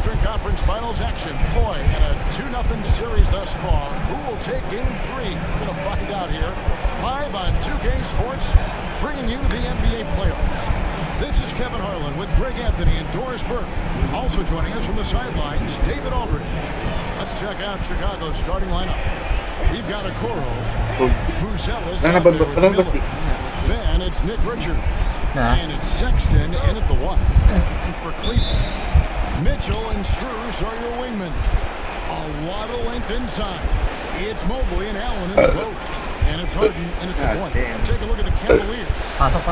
Eastern Conference Finals action. Boy, in a 2-0 series thus far. Who will take Game 3? We're going to find out here. Live on 2K Sports, bringing you the NBA playoffs. This is Kevin Harlan with Greg Anthony and Doris Burke. Also joining us from the sidelines, David Aldridge. Let's check out Chicago's starting lineup. We've got Okoro, Buzelis, then it's Nick Richards, and it's Sexton in at the 1. And for Cleveland, Mitchell and Strus are your wingmen. A lot of length inside. It's Mobley and Allen in the post. And it's Harden in at the point. Take a look at the Cavaliers. Pasok.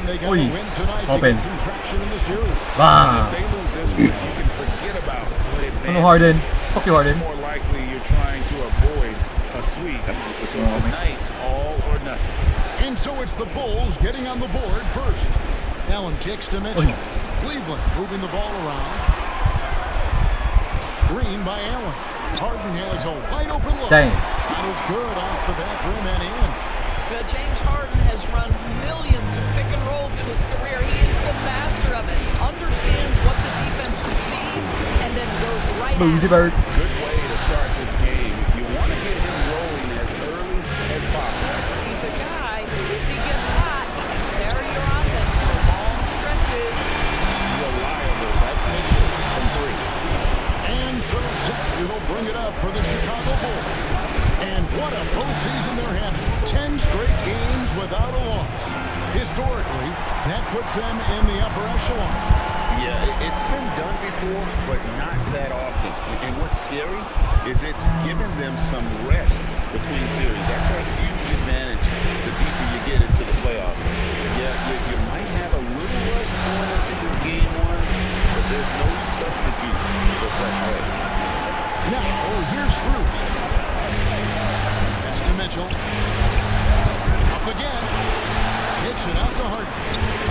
They got a win tonight to get some traction in the series. Bang! If they lose this one, you can forget about Ano Harden? Fuck you, Harden. It's more likely you're trying to avoid a sweep. So tonight's all or nothing. And so it's the Bulls getting on the board first. Allen kicks to Mitchell. Cleveland moving the ball around. Screen by Allen. Harden has a wide open look. Dang. Shot is good off the back rim and in. James Harden has run millions of pick and rolls in his career. He is the master of it. Understands what the defense concedes and then goes right at it. Bird. Good way to start this game. You want to get him rolling as early as possible. He's a guy, if he gets hot, he can carry your offense for long stretches. Reliable. That's Mitchell from 3. And so Sexton will bring it up for the Chicago Bulls. And what a postseason they're having. 10 straight games without a loss. Historically, that puts them in the upper echelon. Yeah, it's been done before, but not that often. And what's scary is it's given them some rest between series. That's a huge advantage the deeper you get into the playoffs. Yeah, you might have a little rest going into your game 1, but there's no substitute for fresh legs. Now, here's Strus. Pass to Mitchell. Up again. Hits it out to Harden.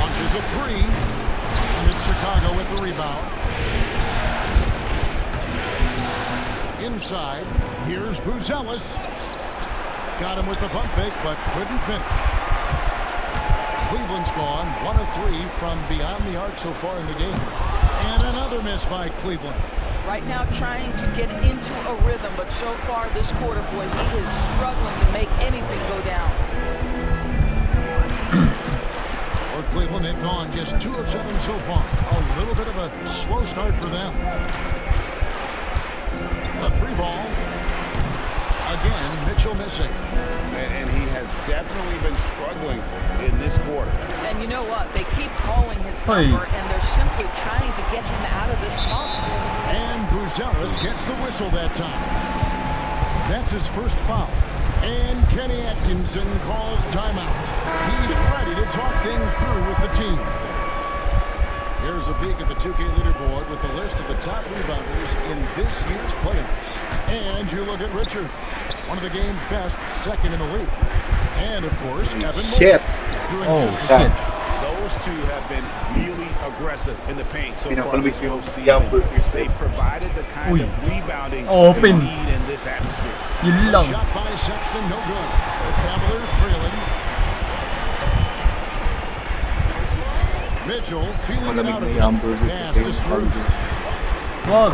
Launches a 3. And it's Chicago with the rebound. Inside. Here's Buzelis. Got him with the pump fake, but couldn't finish. Cleveland's gone 1 of 3 from beyond the arc so far in the game. And another miss by Cleveland. Right now trying to get into a rhythm, but so far this quarter, boy, he is struggling to make anything go down. For Cleveland, they've gone just 2 of 7 so far. A little bit of a slow start for them. A 3 ball. Again, Mitchell missing. And he has definitely been struggling in this quarter. And you know what? They keep calling his number, and they're simply trying to get him out of this slump. And Buzelis gets the whistle that time. That's his first foul. And Kenny Atkinson calls timeout. He's ready to talk things through with the team. Here's a peek at the 2K leaderboard with the list of the top rebounders in this year's playoffs. And you look at Richard, one of the game's best, second in the league. And, of course, Evan Moore. Oh, shit. Those two have been really aggressive in the paint so far this postseason. They provided the kind of rebounding they need in this atmosphere. Shot by Sexton, no good. The Cavaliers trailing. Mitchell feeling it out of it. Pass to Strus. Good.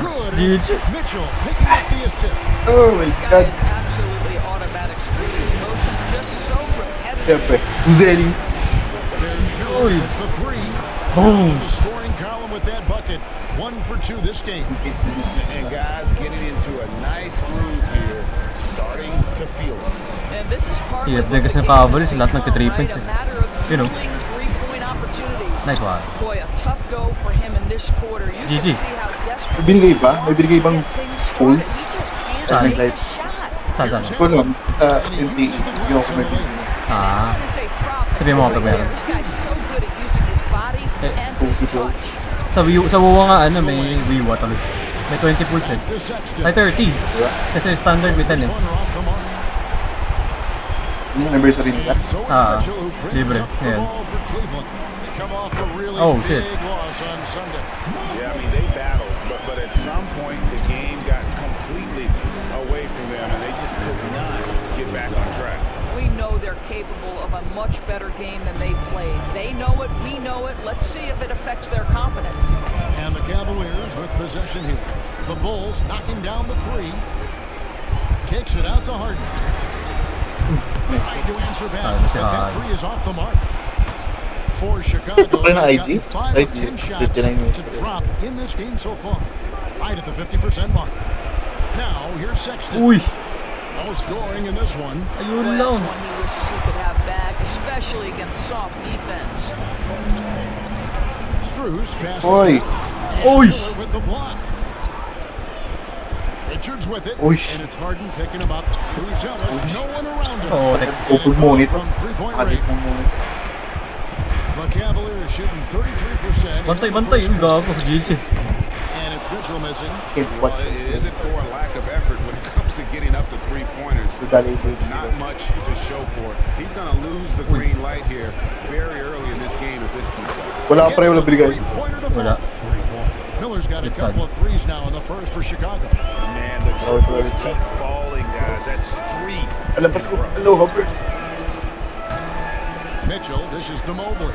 Mitchell picking up the assist. Oh my This guy god. is absolutely automatic. Strus' motion just so repetitive. Buzelis. There's Miller with the 3. Boom. The scoring column with that bucket. 1 for 2 this game. And guys getting into a nice groove here, starting to feel it. And this is partly Yeah, what because the ng game Cavaliers, is lahat about, nagka-3 right? points A eh. matter of You know. dribbbling three-point opportunities. Nice one. Boy, a tough go for him in this quarter. You GG. can see how desperate Binigay he ba? wants May binigay to bang get things started. points? He just Saan? can't make a shot. Saan? Ko alam, sa LT, yung ako may Ah. That is a problem Sabihin mo right pag meron. there. This guy's so good at using his body and his touch. Sa Wuwa nga ano, may Wiwa tuloy. May 20%. May 30. Kasi standard may 10 eh. yung anniversary nila. Ah, libre. Ayan. Oh, shit. Yeah, I mean, they battled, but at some point, the game got completely away from them, and they just could not get back on track. We know know they're capable of a much better game than they played. They know it, we know it. Let's see if it affects their confidence. And the Cavaliers with possession here. The Bulls knocking down the three. Kicks it out to Harden. Tried to answer back, but that three is off the mark. For Chicago, they've gotten 5 of 10 shots to drop in this game so far. Right at the 50% mark. Now, here's Sexton. Uy! No scoring in this one. Ayun Well, lang. that's one he wishes he could have back, especially against soft defense. Strus passes Oy. it out. Oy. And Miller with the block. Richards with it. Oy. And it's Harden picking him up. Who's jealous? No one around him. Oh, And Open it's mo off nito. from three-point Adik range. mo muna. The Cavaliers shooting 33%. Bantay, bantay. Uy, gago. GG. And it's Mitchell missing. Can't Well, watch it isn't for a lack of effort when it comes to getting up to three-pointers. Not much to show for it. He's going to lose the green light here very early in this game if this keeps up. Wala pa rin wala binigay. Three-pointer to Wala. fall. Miller's got a Good couple side. of threes now in the first for Chicago. Man, the triples keep falling, guys. That's 3. Alam pa siya. Hello, Hopper. Mitchell dishes to Mobley.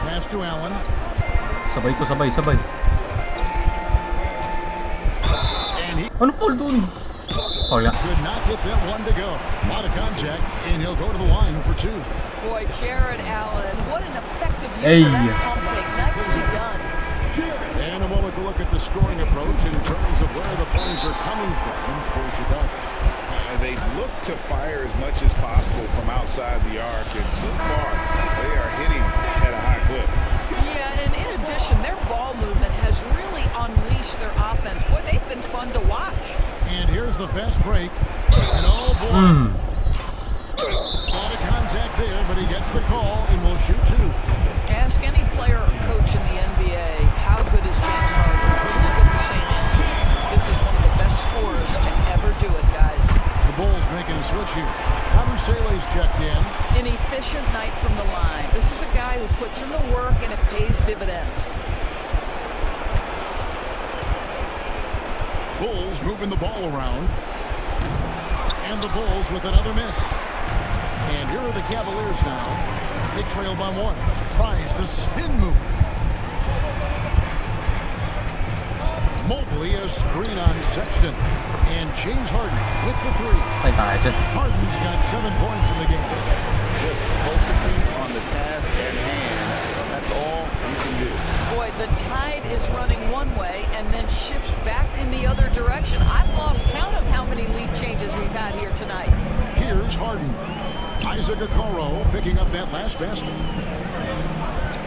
Pass to Allen. Sabay to, sabay, sabay. And he Ano foul dun? Wala. could not get that one to go. A lot of contact, and he'll go to the line for 2. Boy, Jared Allen, what an effective use Hey. of that pump fake. Nicely done. And a moment to look at the scoring approach in terms of where the points are coming from for Chicago. They look to fire as much as possible from outside the arc, and so far, they are hitting at a high clip. Yeah, and in addition, their ball movement has really unleashed their offense. Boy, they've been fun to watch. And here's the fast break. And oh boy. A lot of contact there, but he gets the call and will shoot 2. Ask any player or coach in the NBA, how good is James Harden? We'll look at the same answer. This is one of the best scorers to ever do it, guys. The Bulls making a switch here. Abusele's checked in. An efficient night from the line. This is a guy who puts in the work and it pays dividends. Bulls moving the ball around. And the Bulls with another miss. And here are the Cavaliers now. They trail by 1. Tries the spin move. Mobley a screen on Sexton. And James Harden with the 3. Ay, tayo dyan. Harden's got 7 points in the game. Just focusing on the task at hand. That's all you can do. Boy, the tide is running one way and then shifts back in the other direction. I've lost count of how many lead changes we've had here tonight. Here's Harden. Isaac Okoro picking up that last basket.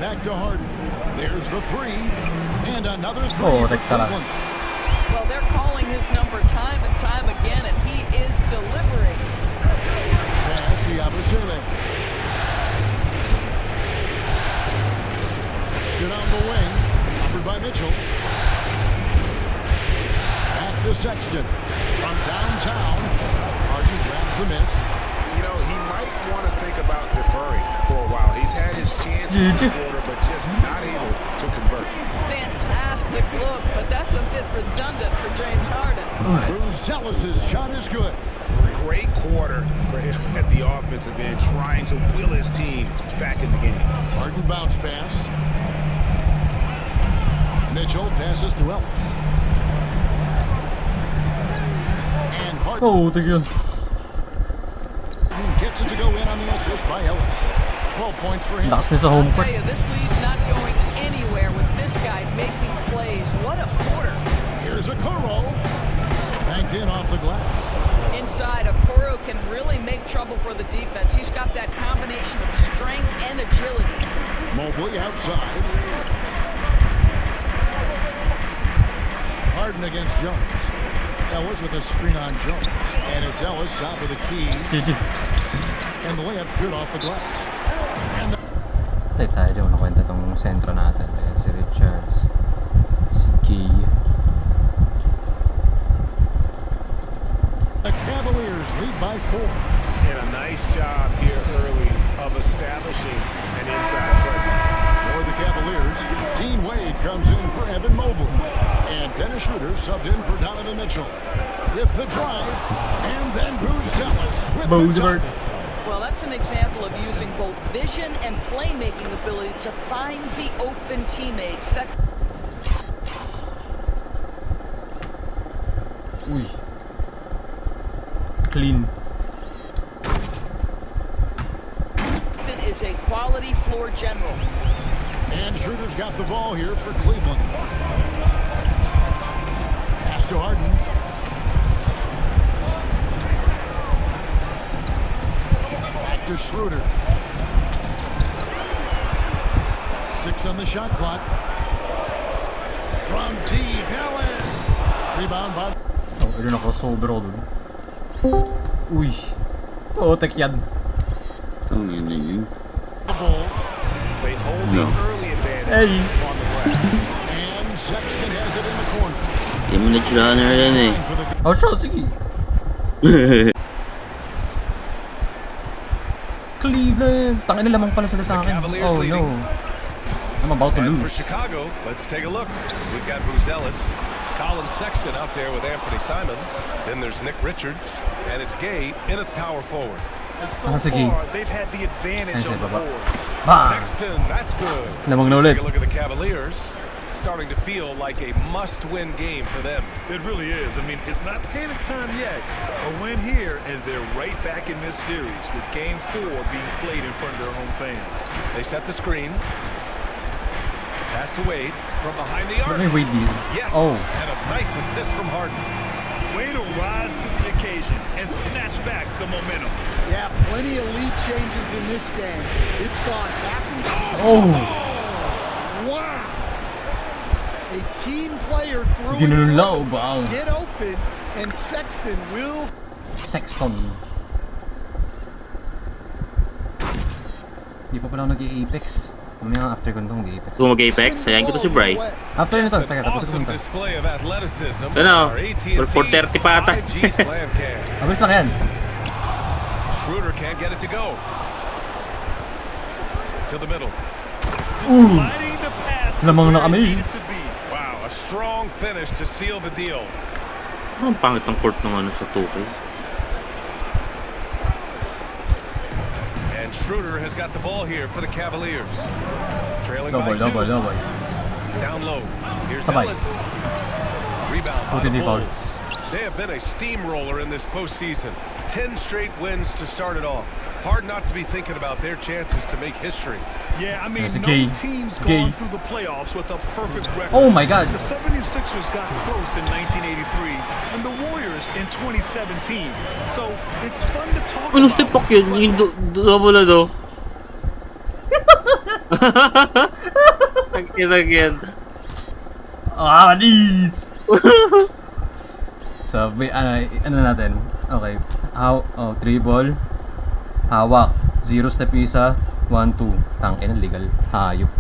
Back to Harden. There's the 3. And another 3 Oh, for teka lang. Cleveland. Well, they're calling his number time and time again, and he is delivering. Pass to Abusele. Stood on the wing. Offered by Mitchell. Back to Sexton. From downtown. Harden grabs the miss. You know, he might want to think about deferring for a while. He's had his chances this quarter, but just not able to convert. Fantastic look, but that's a bit redundant for James Harden. Brucelis' shot is good. Great quarter for him at the offensive end, trying to will his team back in the game. Harden bounce pass. Mitchell passes to Ellis. And Harden Oh, tigil. gets it to go in on the assist by Ellis. 12 points for him. Lakas niya sa home I'll court. tell you, this lead's not going anywhere with this guy making plays. What a quarter. Here's Okoro. Banked in off the glass. Inside, Okoro can really make trouble for the defense. He's got that combination of strength and agility. Mobley outside. Harden against Jones. Ellis with a screen on Jones. And it's Ellis top of the key. GG. And the layup's good off the glass. Tay tayo dyan, nakwenta tong sentro natin. Ayan, si Richards. Si Key. The Cavaliers lead by 4. And a nice job here early of establishing an inside presence. For the Cavaliers, Dean Wade comes in for Evan Mobley. And Dennis Schroeder subbed in for Donovan Mitchell. With the drive, and then Brucelis with the Boozer. dunk. Well, that's an example of using both vision and playmaking ability to find the open teammates. Uy. Clean. Sexton is a quality floor general. And Schroeder's got the ball here for Cleveland. Pass to Harden. Back to Schroeder. 6 on the shot clock. From deep, Ellis. Rebound by... Oh, ayun ako, sobro dun. Uy. Putek yan. the Bulls. They hold the early advantage Hey. on the glass. And Sexton has it in the corner. Minute runner yan eh. For the Oh, shot, sige. Cleveland! Tangin na lamang pala sila sa akin. Cavaliers Oh no. leading. I'm about to And for lose. Chicago, let's take a look. We've got Buzelis, Colin Sexton out there with Anthony Simons. Then there's Nick Richards, and it's Gay in at power forward. And so sige. far, they've had the advantage Ayun, on the baba. boards. Bang! Sexton, that's good. Lamang na ulit. Take a look at the Cavaliers. Starting to feel like a must-win game for them. It really is. I mean, it's not panic time yet. A win here, and they're right back in this series with Game 4 being played in front of their home fans. They set the screen. Pass to Wade from behind the arc. May wait dito. Yes, Oh. and a nice assist from Harden. Way to rise to the occasion and snatch back the momentum. Yeah, plenty of lead changes in this game. It's gone back and forth. Oh! Wow! A team player through Ginulao ba? get open, and Sexton will. Sexton. Di pa pala ako nag-i-Apex. Mamaya after ko itong Apex. Kung mag-Apex, sayang ko to si Bry. After nito, An teka, tapos ko awesome nito. display of athleticism. Ano? Our AT&T 4:30 pa ata. 5G slam cam. Mabilis lang yan. Schroeder can't get it to go. To the middle. Ooh! Lighting the pass to Lamang na where it kami. needed to be. Wow, a strong finish to seal the deal. Ang pangit ng court ng ano sa 2K. And Schroeder has got the ball here for the Cavaliers. Trailing by Double. 2. Down low. Here's Sabay. Ellis. Rebound by Buti the hindi foul. Bulls. They have been a steamroller in this postseason. 10 straight wins to start it off. Hard not to be thinking about their chances to make history. Yeah, I mean, That's a no gay. team's Gay. gone through the playoffs with a perfect record. Oh my God! The 76ers got close in 1983 and the Warriors in 2017. So, it's fun to talk Anong about. step back yun? Yung double na do. Ang kinag yan. Ah, nice! Sabi, ano natin? Okay. Dribble. Hawak. 0 step isa. 1, 2. Tangin, legal. Hayop.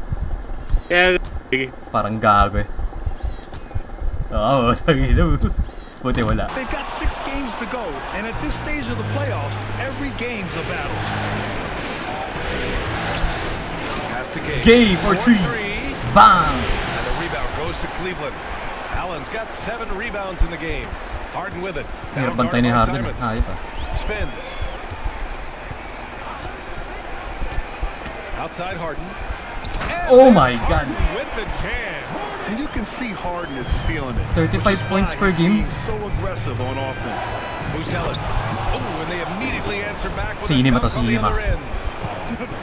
Kaya, sige. Parang gago eh. Oo, tangin na. Buti wala. They've got 6 games to go, and at this stage of the playoffs, every game's a battle. Pass to Gay. Gay for 3. 4-3. Bang! And the rebound goes to Cleveland. Allen's got 7 rebounds in the game. Harden with it. Hirap Now bantay ni guarded by Harden. Simons. Hayop ah. Spins. Outside Harden. And Oh then my God. Harden with the jam. And you can see Harden is feeling it. 35 which is points why per he's game. being so aggressive on offense. Buzelis. Oh, and they immediately answer back with Sinima a to, dunk on the sinima. other end.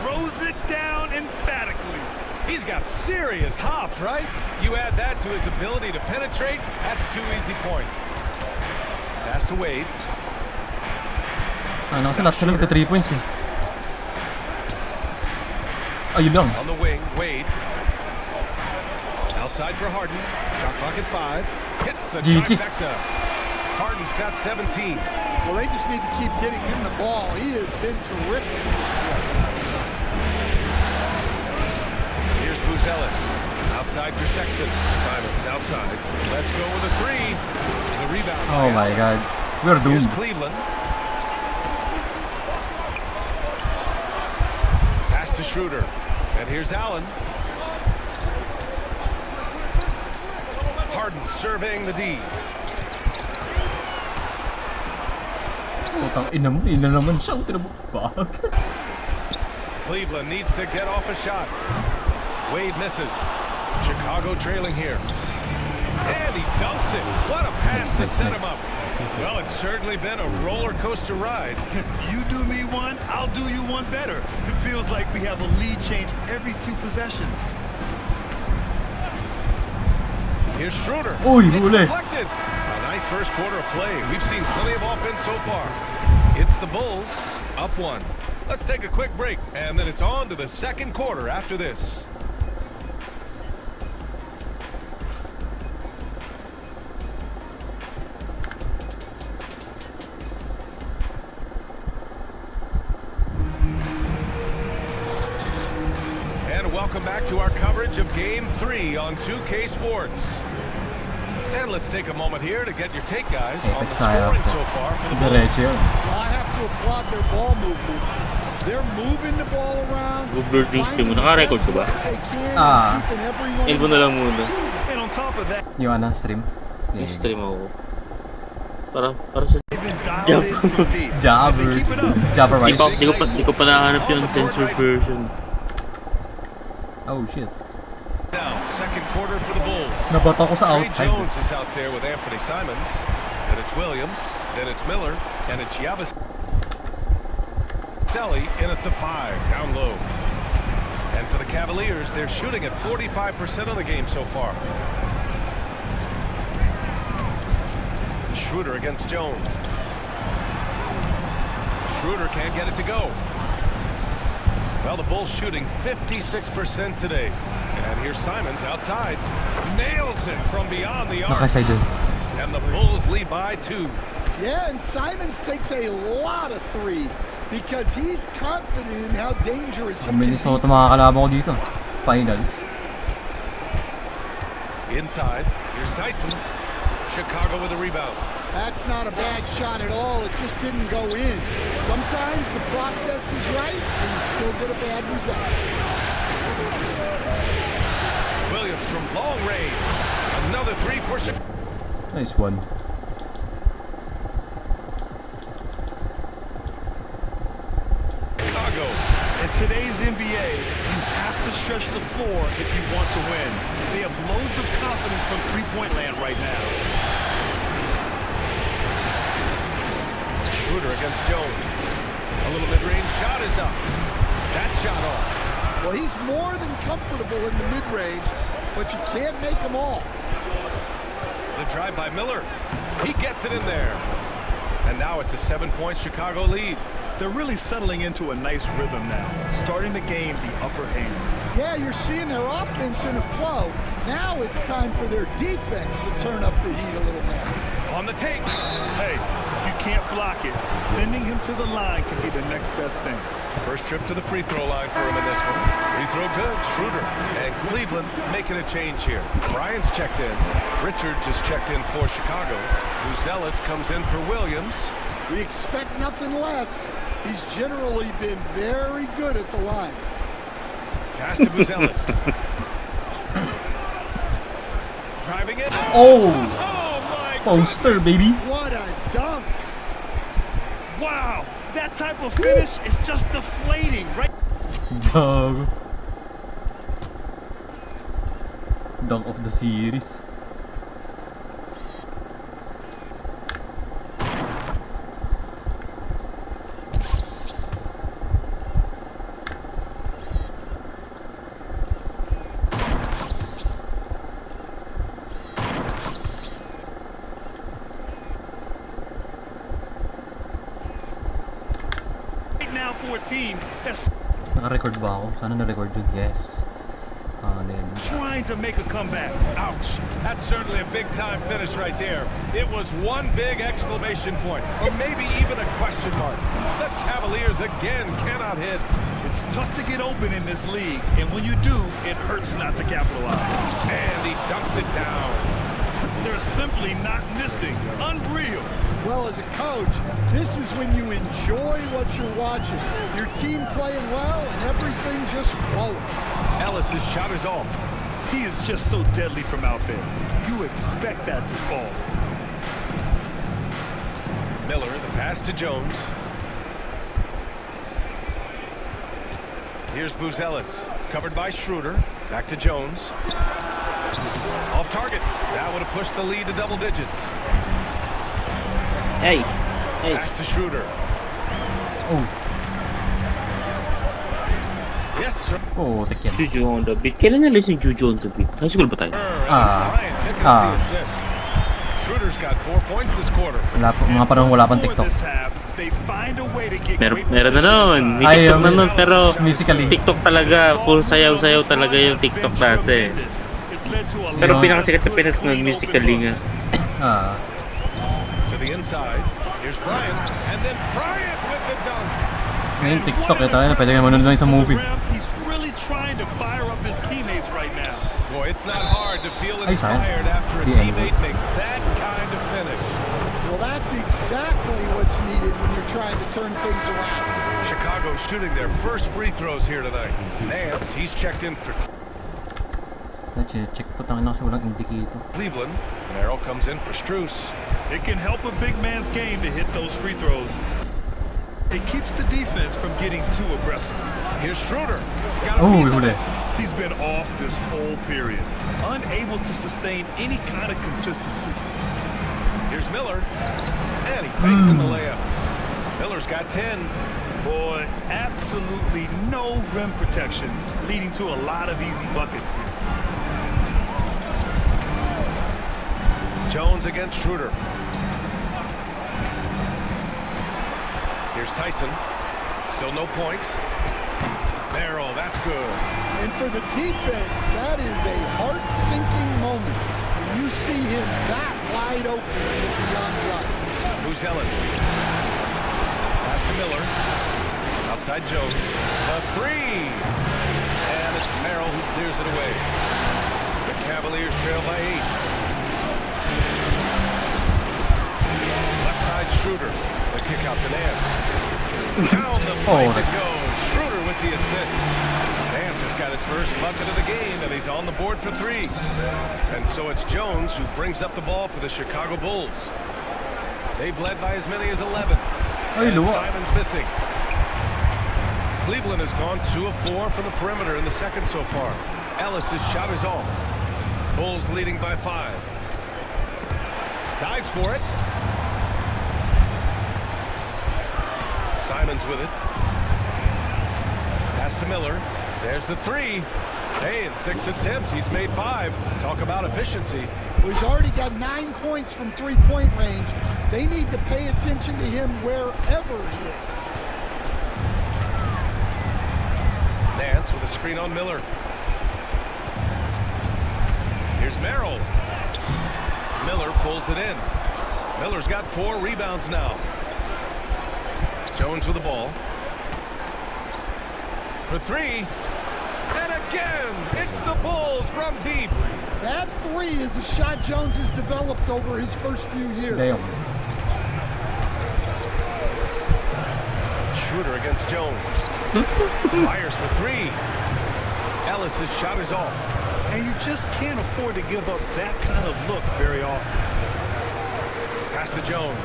Throws it down emphatically. He's got serious hops, right? You add that to his ability to penetrate, that's 2 easy points. Pass to Wade. Ano kasi lahat sila nagta 3 points eh. Ayun lang. On the wing, Wade. Outside for Harden. Shot clock at 5. Hits the GG. trifecta. Harden's got 17. Well, they just need to keep getting him the ball. He has been terrific. Here's Buzelis. Outside for Sexton. Simons outside. Let's go with a 3. The rebound. Oh my God. We're Here's doomed. Cleveland. Pass to Schroeder. And here's Allen. Harden surveying the D. Putang ina mo, ina naman siya. Tinabog. Cleveland needs to get off a shot. Wade misses. Chicago trailing here. And he dunks it. What a pass to set him up. Well, it's certainly been a roller coaster ride. You do me one, I'll do you one better. It feels like we have a lead change every few possessions. Here's Schroeder. Uy, It's huli. deflected. A nice first quarter of play. We've seen plenty of offense so far. It's the Bulls up 1. Let's take a quick break, and then it's on to the second quarter after this. Welcome back to our coverage of Game 3 on 2K Sports. And let's take a moment here to get your take, guys, on the scoring so far for the Bulls. Well, I have to applaud their ball movement. They're moving the ball around. Google Drinks mo. Naka-record ko ba? Elbo na lang muna. And on top of that, Yung ano, stream? Yung stream ako. Para sa they've been dialed in from deep. Jabbers. Keep it up. Jabberize. Di ko pa nahanap yung censored version. Oh shit. Now, second quarter for the Bulls. Nabata ko sa Trey outside. Jones is out there with Anthony Simons. Then it's Williams. Then it's Miller. And it's Yabusele in at the 5, down low. And for the Cavaliers, they're shooting at 45% of the game so far. Schroeder against Jones. Schroeder can't get it to go. Well, the Bulls shooting 56% today. And here's Simons outside. Nails it from beyond the arc. Nakaside dun. And the Bulls lead by 2. Yeah, and Simons takes a lot of threes because he's confident in how dangerous he can be. Minnesota mga kalaban ko dito. Finals. Inside, here's Dyson. Chicago with a rebound. That's not a bad shot at all. It just didn't go in. Sometimes the process is right and you still get a bad result. Williams from long range. Another 3 for Chicago. Nice one. In today's NBA, you have to stretch the floor if you want to win. They have loads of confidence from three-point land right now. Schroeder against Jones. A little mid-range shot is up. That shot off. Well, he's more than comfortable in the mid-range, but you can't make them all. The drive by Miller. He gets it in there. And now it's a 7-point Chicago lead. They're really settling into a nice rhythm now, starting to gain the upper hand. Yeah, you're seeing their offense in a flow. Now it's time for their defense to turn up the heat a little more. On the take. Hey, if you can't block it, sending him to the line can be the next best thing. First trip to the free throw line for him in this one. Free throw good, Schroeder. And Cleveland making a change here. Bryant's checked in. Richards is checked in for Chicago. Buzelis comes in for Williams. We expect nothing less. He's generally been very good at the line. Pass to Buzelis. Driving it. Oh! My Poster, baby. What a dunk. Wow, that type of finish is just deflating, right? Dog. Dunk of the series. Now for a team that's Naka-record ba ako? Sana na-record yun. Yes. Then, trying to make a comeback. Ouch. That's certainly a big-time finish right there. It was one big exclamation point, or maybe even a question mark. The Cavaliers again cannot hit. It's tough to get open in this league, and when you do, it hurts not to capitalize. And he dunks it down. They're simply not missing. Unreal. Well, as a coach, this is when you enjoy what you're watching. Your team playing well and everything just flowing. Ellis's shot is off. He is just so deadly from out there. You expect that to fall. Miller, the pass to Jones. Here's Buzelis, covered by Schroeder. Back to Jones. Off target. That would have pushed the lead to double digits. Hey. Pass to Schroeder. Oh. Yes, sir. Oh, tekyan. Juju on the beat. Kailan nalis yung Juju on the beat? High school ba tayo? Bryant picking up the assist. Schroeder's got 4 points this quarter. Mga parang wala pang TikTok. Meron na noon. May TikTok na noon. Pero musically. TikTok talaga. Puro sayaw-sayaw talaga yung TikTok dati. Pero pinakasikat sa Pinas noon, musically nga. To the inside. Here's Bryant. And then Bryant with the dunk. Ngayon TikTok tayo na pwede kayo manonood sa movie. He's really trying to fire up his teammates right now. Boy, it's not hard to feel inspired after a teammate makes that kind of finish. Well, that's exactly what's needed when you're trying to turn things around. Chicago shooting their first free throws here tonight. Nance, he's checked in for Check po tayo na kasi walang indicator. Cleveland. Merrill comes in for Strus. It can help a big man's game to hit those free throws. It keeps the defense from getting too aggressive. Here's Schroeder. He's been off this whole period, unable to sustain any kind of consistency. Here's Miller, and he fakes in the layup. Miller's got 10. Boy, absolutely no rim protection, leading to a lot of easy buckets here. Jones against Schroeder. Here's Tyson. Still no points. Merrill, that's good. And for the defense, that is a heart-sinking moment when you see him that wide open beyond the line. Buzelis. Pass to Miller. Outside Jones. The three. And it's Merrill who clears it away. The Cavaliers trail by 8. Left side Schroeder. The kick out to Nance. Down the pipe it goes. Schroeder with the assist. Nance has got his first bucket of the game, and he's on the board for 3. And so it's Jones who brings up the ball for the Chicago Bulls. They've led by as many as 11. And Simon's missing. Cleveland has gone 2 of 4 from the perimeter in the second so far. Ellis's shot is off. Bulls leading by 5. Dives for it. Simon's with it. Pass to Miller. There's the 3. Hey, in 6 attempts, he's made 5. Talk about efficiency. Well, he's already got 9 points from three-point range. They need to pay attention to him wherever he is. Nance with a screen on Miller. Here's Merrill. Miller pulls it in. Miller's got 4 rebounds now. Jones with the ball. For 3. And again, it's the Bulls from deep. That 3 is a shot Jones has developed over his first few years. Damn. Schroeder against Jones. Fires for 3. Ellis's shot is off. And you just can't afford to give up that kind of look very often. Pass to Jones.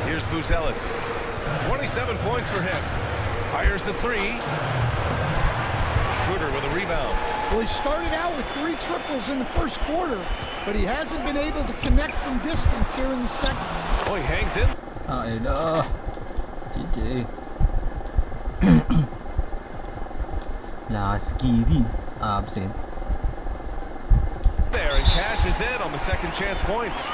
Here's Buzelis. 27 points for him. Fires the 3. Schroeder with a rebound. Well, he started out with 3 triples in the first quarter, but he hasn't been able to connect from distance here in the second. Oh, he hangs in. GG. Last Giri. Absent. There, and cashes in on the second chance points.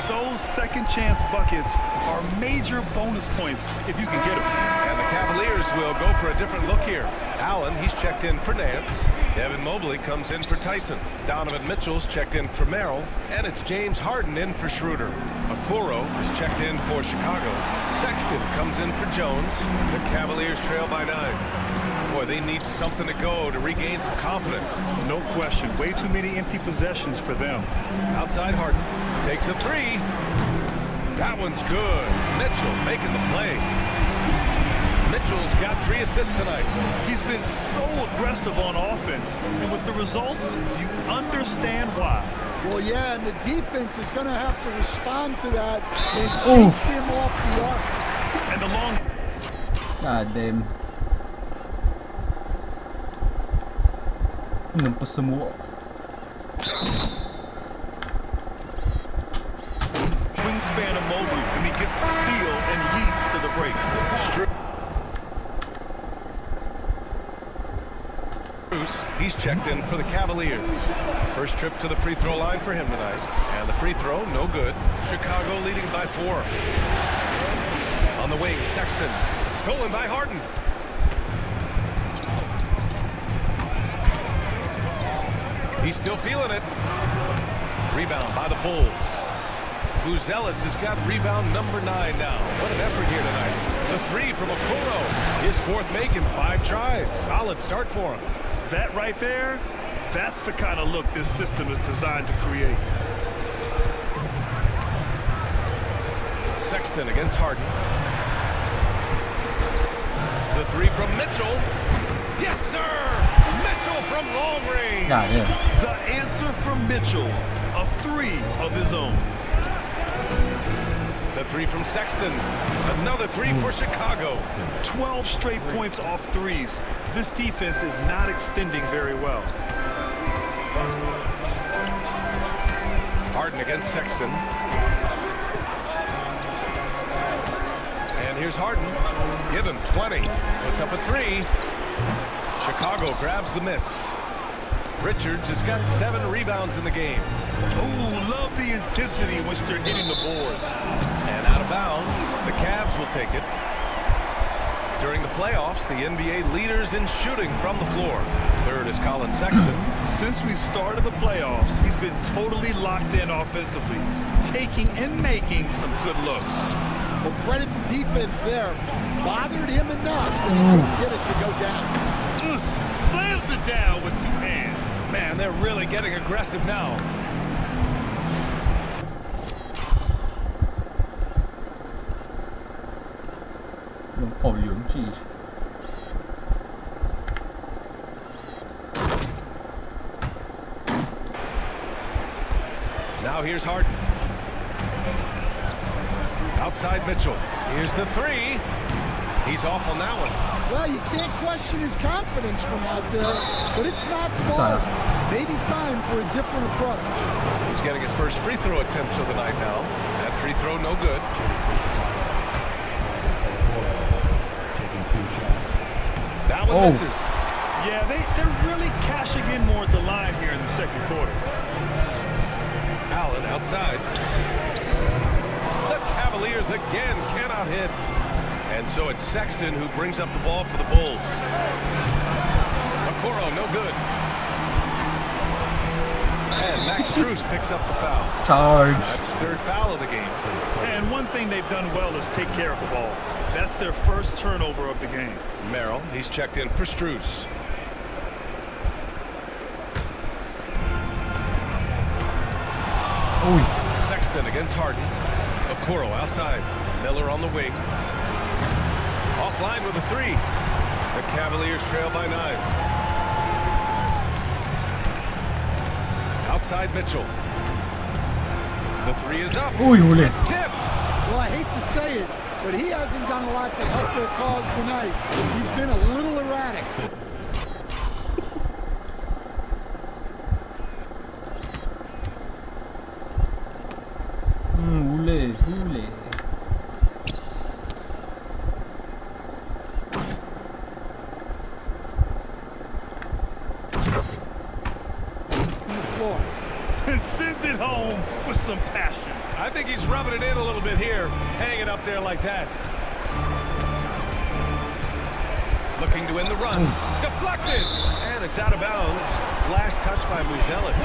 Those second chance buckets are major bonus points if you can get them. And the Cavaliers will go for a different look here. Allen, he's checked in for Nance. Evan Mobley comes in for Tyson. Donovan Mitchell's checked in for Merrill. And it's James Harden in for Schroeder. Okoro is checked in for Chicago. Sexton comes in for Jones. The Cavaliers trail by 9. Boy, they need something to go to regain some confidence. No question. Way too many empty possessions for them. Outside Harden. Takes a 3. That one's good. Mitchell making the play. Mitchell Chicago's got 3 assists tonight. He's been so aggressive on offense, and with the results, you understand why. Well, yeah, and the defense is going to have to respond to that and chase him off the arc. And the long... God damn. Nampas sa mukha. Wingspan of Mobley, and he gets the steal and leads to the break. He's checked in for the Cavaliers. First trip to the free throw line for him tonight. And the free throw, no good. Chicago leading by 4. On the wing, Sexton. Stolen by Harden. He's still feeling it. Rebound by the Bulls. Buzelis has got rebound number 9 now. What an effort here tonight. The 3 from Okoro. His 4th make in 5 tries. Solid start for him. That right there, that's the kind of look this system is designed to create. Sexton against Harden. The 3 from Mitchell. Yes, sir! Mitchell from long range. God damn. The answer from Mitchell, a 3 of his own. The 3 from Sexton. Another 3 for Chicago. 12 straight points off threes. This defense is not extending very well. Harden against Sexton. And here's Harden. Give him 20. Puts up a 3. Chicago grabs the miss. Richards has got 7 rebounds in the game. Ooh, love the intensity in which they're hitting the boards. And out of bounds, the Cavs will take it. During the playoffs, the NBA leaders in shooting from the floor. 3rd is Colin Sexton. Since we started the playoffs, he's been totally locked in offensively, taking and making some good looks. Well, credit the defense there. Bothered him enough that he couldn't get it to go down. Slams it down with 2 hands. Man, they're really getting aggressive now. Yung foul yun, jeez. Now here's Harden. Outside Mitchell. Here's the 3. He's off on that one. Well, you can't question his confidence from out there, but it's not far. Maybe time for a different approach. He's getting his first free throw attempts of the night now. That free throw, no good. That one misses. Yeah, they're really cashing in more at the line here in the second quarter. Allen outside. The Cavaliers again cannot hit. And so it's Sexton who brings up the ball for the Bulls. Okoro, no good. And Max Strus picks up the foul. Charge. That's his 3rd foul of the game. And one thing they've done well is take care of the ball. That's their first turnover of the game. Merrill, he's checked in for Strus. Sexton against Harden. Okoro outside. Miller on the wing. Offline with a 3. The Cavaliers trail by 9. Outside Mitchell. The 3 is up. It's tipped. Well, I hate to say it, but he hasn't done a lot to help their cause tonight. He's been a little erratic. Huli. And sends it home with some passion. I think he's rubbing it in a little bit here, hanging up there like that. Looking to win the run. Deflected! And it's out of bounds. Last touch by Buzelis.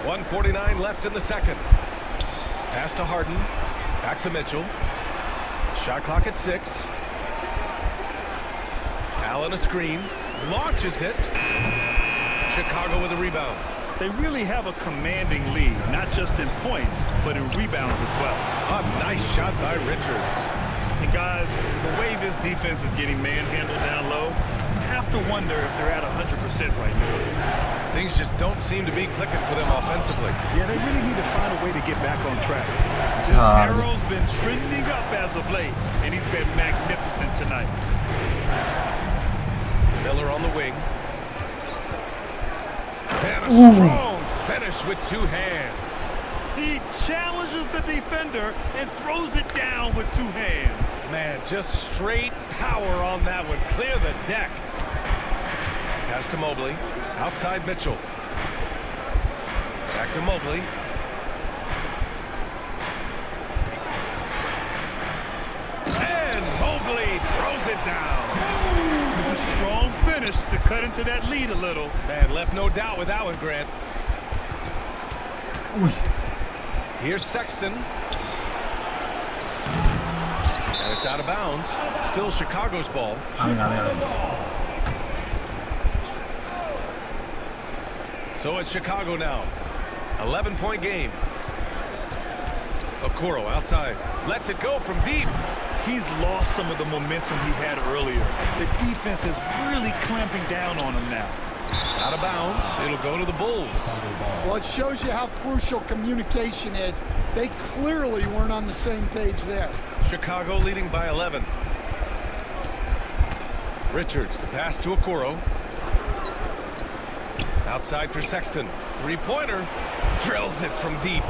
1:49 left in the second. Pass to Harden. Back to Mitchell. Shot clock at 6. Allen a screen. Launches it. Chicago with a rebound. They really have a commanding lead, not just in points, but in rebounds as well. A nice shot by Richards. And guys, the way this defense is getting manhandled down low, I have to wonder if they're at 100% right now. Things just don't seem to be clicking for them offensively. Yeah, they really need to find a way to get back on track. This arrow's been trending up as of late, and he's been magnificent tonight. Miller on the wing. And a strong finish with two hands. He challenges the defender and throws it down with two hands. Man, just straight power on that one. Clear the deck. Pass to Mobley. Outside Mitchell. Back to Mobley. And Mobley throws it down. A strong finish to cut into that lead a little. Man, left no doubt with that one, Grant. Here's Sexton. And it's out of bounds. Still Chicago's ball. So it's Chicago now. 11-point game. Okoro outside. Lets it go from deep. He's lost some of the momentum he had earlier. The defense is really clamping down on him now. Out of bounds. It'll go to the Bulls. Well, it shows you how crucial communication is. They clearly weren't on the same page there. Chicago leading by 11. Richards, the pass to Okoro. Outside for Sexton. Three-pointer. Drills it from deep.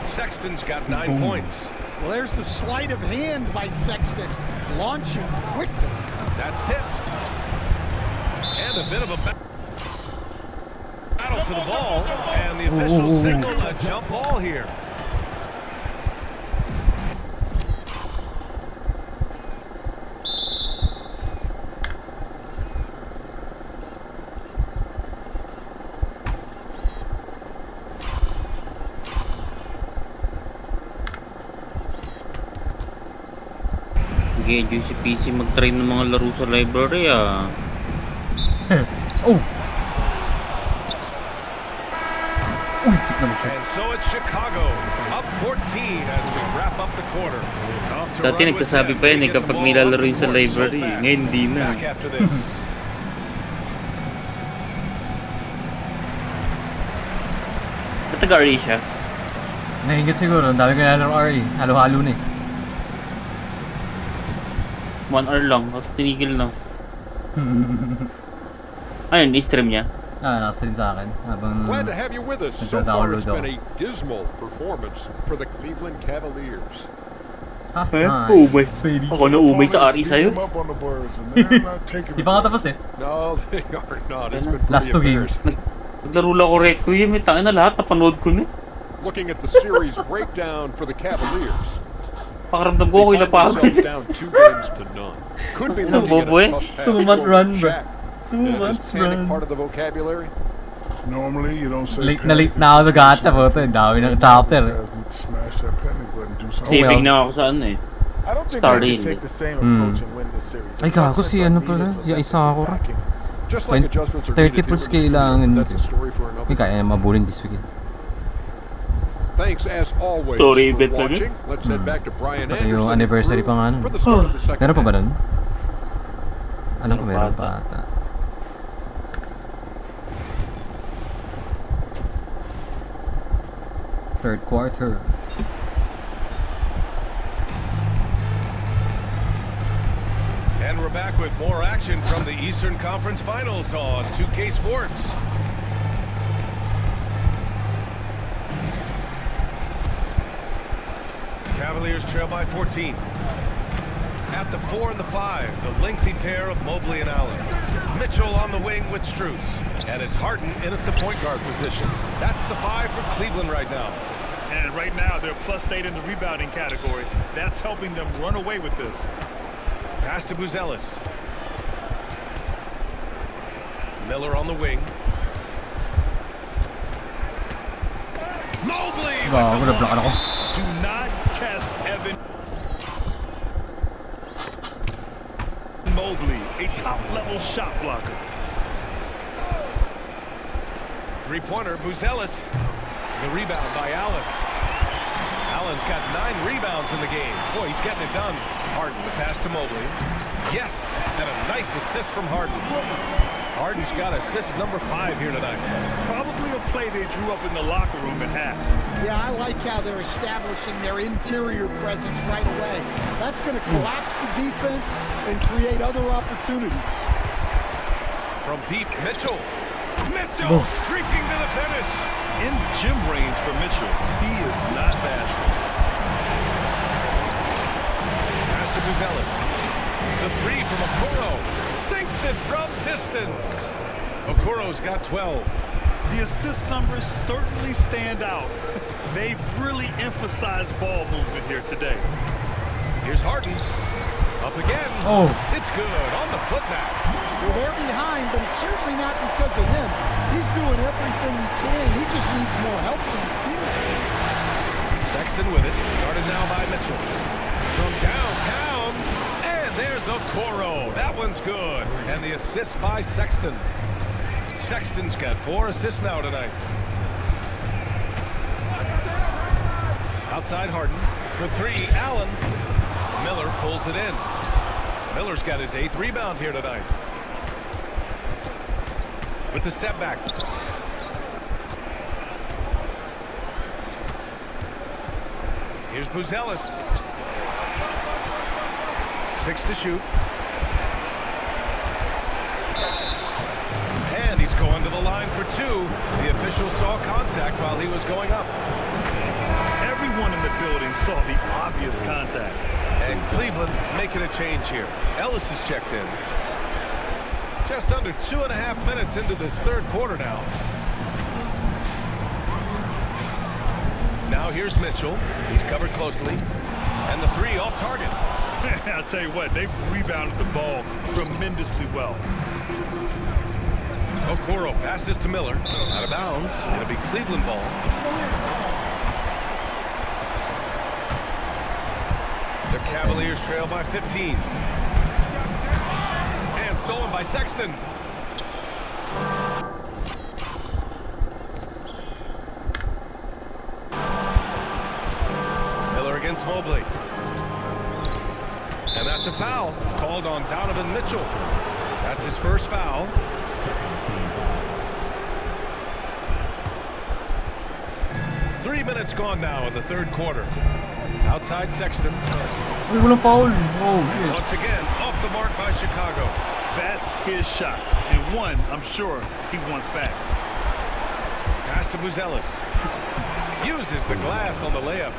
Sexton's got 9 points. Well, there's the sleight of hand by Sexton. Launching quickly. That's tipped. And a bit of a battle for the ball. And the officials signal a jump ball here. Nag-enjoy si PC mag-try ng mga laro sa library And so it's Chicago up 14 as we wrap up the quarter. Dati nagkasabi pa yan kapag may lalaro yun sa library. Ngayon hindi na. Back after this. Ba't nag-RE siya? Nahingit siguro, ang dami ko nalalaro RE. Halo-halo na eh. 1 hour lang, tapos tinigil na. Ano yun, i-stream niya? Naka-stream sa akin. Habang Glad to have you with us. So far, it's nagda-download been ako. a dismal performance for the Cleveland Cavaliers. Half Eh? time. Umay. Baby. Ako na umay sa RE sa'yo. Di pa nga tapos eh. No, they are not. It's been Last pretty 2 games. Naglaro lang ako Requiem, may tangin na lahat, napanood ko na. Looking at the series breakdown for the Cavaliers. Pakaramdam ko okay na They pa find ako. themselves down 2 games to none. Could be Ito, looking at boboy. a tough path 2-month for run, bro. Shaq. 2 months Is panic run. part of the vocabulary? Normally, you don't say Late na ako sa gacha po ito. Ang dami ng chapter eh. Smash that panic button, do something. Saving na ako sa ano eh. I don't think Star they Rail. can take the same approach and win this series. Ay gago si ano pala. Si Isakura. Just like adjustments are needed 30 here in plus the kailangan. that's a story for another. Hindi kaya mabulin this weekend. Thanks as always Story for bit lang watching. Let's head back to Brian Pati yung Anderson anniversary pa nga nun. for the start of the second Meron pa ba half. nun? Alam ko meron pa pa ata. Third quarter. And we're back with more action from the Eastern Conference Finals on 2K Sports. Cavaliers trail by 14. At the 4 and the 5, the lengthy pair of Mobley and Allen. Mitchell on the wing with Strus. And it's Harden in at the point guard position. That's the 5 for Cleveland right now. And right now, they're +8 in the rebounding category. That's helping them run away with this. Pass to Buzelis. Miller on the wing. Mobley with Gago, the nablock ako. Do not test Evan Mobley, a top-level shot blocker. Three-pointer, Buzelis. The rebound by Allen. Allen's got 9 rebounds in the game. Boy, he's getting it done. Harden, the pass to Mobley. Yes, and a nice assist from Harden. Harden's got assist number 5 here tonight. Probably a play they drew up in the locker room at half. Yeah, I like how they're establishing their interior presence right away. That's going to collapse the defense and create other opportunities. From deep, Mitchell. Mitchell streaking to the finish. In gym range for Mitchell. He is not bashful. Pass to Buzelis. The 3 from Okoro. Sinks it from distance. Okoro's got 12. The assist numbers certainly stand out. They've really emphasized ball movement here today. Here's Harden. Up again. Oh. It's good on the putback. Well, they're behind, but it's certainly not because of him. He's doing everything he can. He just needs more help from his teammates. Sexton with it. Guarded now by Mitchell. From downtown. And there's Okoro. That one's good. And the assist by Sexton. Sexton's got 4 assists now tonight. Outside Harden. For 3, Allen. Miller pulls it in. Miller's got his 8th rebound here tonight. With the step back. Here's Buzelis. 6 to shoot. And he's going to the line for 2. The official saw contact while he was going up. Everyone in the building saw the obvious contact. And Cleveland making a change here. Ellis is checked in. Just under 2.5 minutes into this 3rd quarter now. Now here's Mitchell. He's covered closely. And the 3 off target. I'll tell you what, they've rebounded the ball tremendously well. Okoro passes to Miller. Out of bounds. It'll be Cleveland ball. The Cavaliers trail by 15. And stolen by Sexton. Miller against Mobley. And that's a foul called on Donovan Mitchell. That's his first foul. Three minutes gone now in the 3rd quarter. Outside Sexton. Uy, walang foul. Oh, shit. Once again, off the mark by Chicago. That's his shot. And one, I'm sure, he wants back. Pass to Buzelis. Uses the glass on the layup.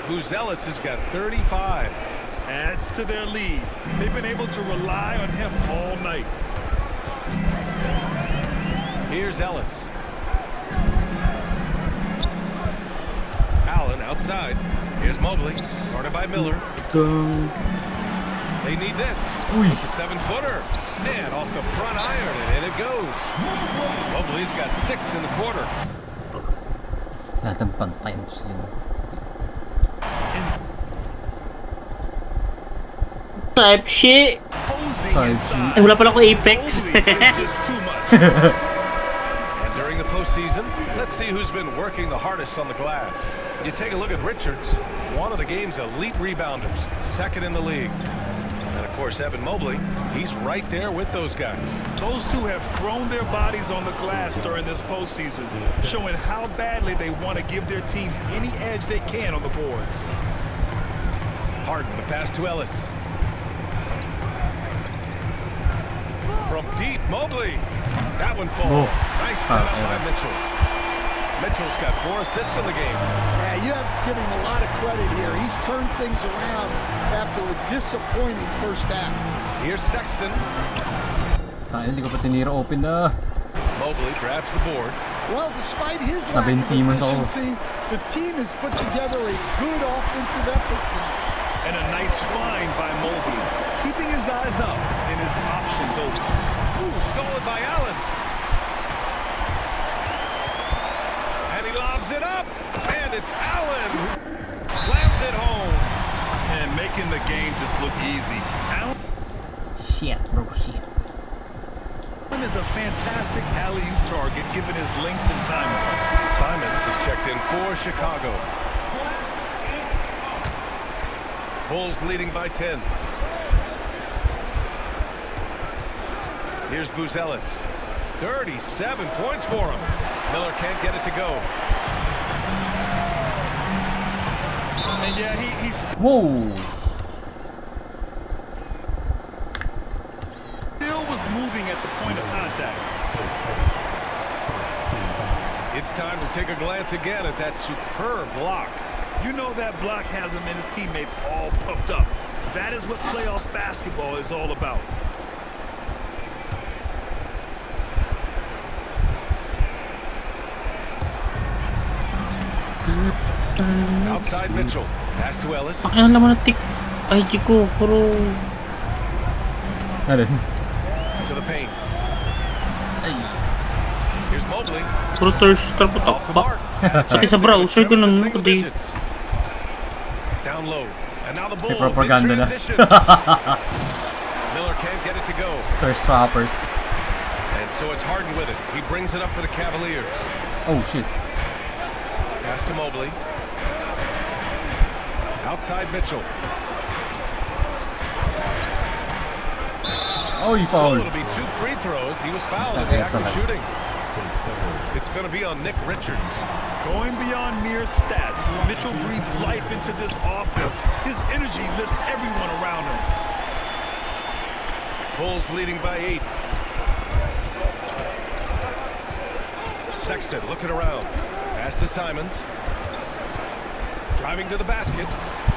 Buzelis has got 35. Adds to their lead. They've been able to rely on him all night. Here's Ellis. Allen outside. Here's Mobley. Guarded by Miller. They need this. With the 7-footer. And off the front iron, and in it goes. Mobley's got 6 in the quarter. Lahat ng pantay mo sila. Type shit. Eh, wala pala ako Apex. And during the postseason, let's see who's been working the hardest on the glass. You take a look at Richards, one of the game's elite rebounders, 2nd in the league. And of course, Evan Mobley, he's right there with those guys. Those two have thrown their bodies on the glass during this postseason, showing how badly they want to give their teams any edge they can on the boards. Harden, the pass to Ellis. From deep, Mobley. That one falls. Nice setup by Mitchell. Mitchell's got 4 assists in the game. Yeah, you have to give him a lot of credit here. He's turned things around after a disappointing first half. Here's Sexton. Hindi ko pa tinira open na. Mobley grabs the board. Well, despite his lack of efficiency, the team has put together a good offensive effort tonight. And a nice find by Mobley, keeping his eyes up and his options open. Ooh, stolen by Allen. And he lobs it up. And it's Allen who slams it home. And making the game just look easy. Allen. Shit, bro, shit. Simon is a fantastic alley-oop target given his length and timing. Simons is checked in for Chicago. Bulls leading by 10. Here's Buzelis. 37 points for him. Miller can't get it to go. And yeah, he's... Whoa! still was moving at the point of contact. It's time to take a glance again at that superb block. You know that block has him and his teammates all pumped up. That is what playoff basketball is all about. Outside Mitchell. Pass to Ellis. Pakialam mo na IG ko, puro... Ano? To the paint. Here's Mobley. Puro thirst trap, what the fuck? Pati sa browser ko lang, kundi... Down low. And now the Bulls in propaganda na. transition. Miller can't get it to go. Thirst trappers. And so it's Harden with it. He brings it up for the Cavaliers. Oh shit. Pass to Mobley. Outside Mitchell. Oh, you So fouled. it'll be 2 free throws. He was fouled in the act of shooting. It's going to be on Nick Richards. Going beyond mere stats, Mitchell breathes life into this offense. His energy lifts everyone around him. Bulls leading by 8. Sexton looking around. Pass to Simons. Driving to the basket.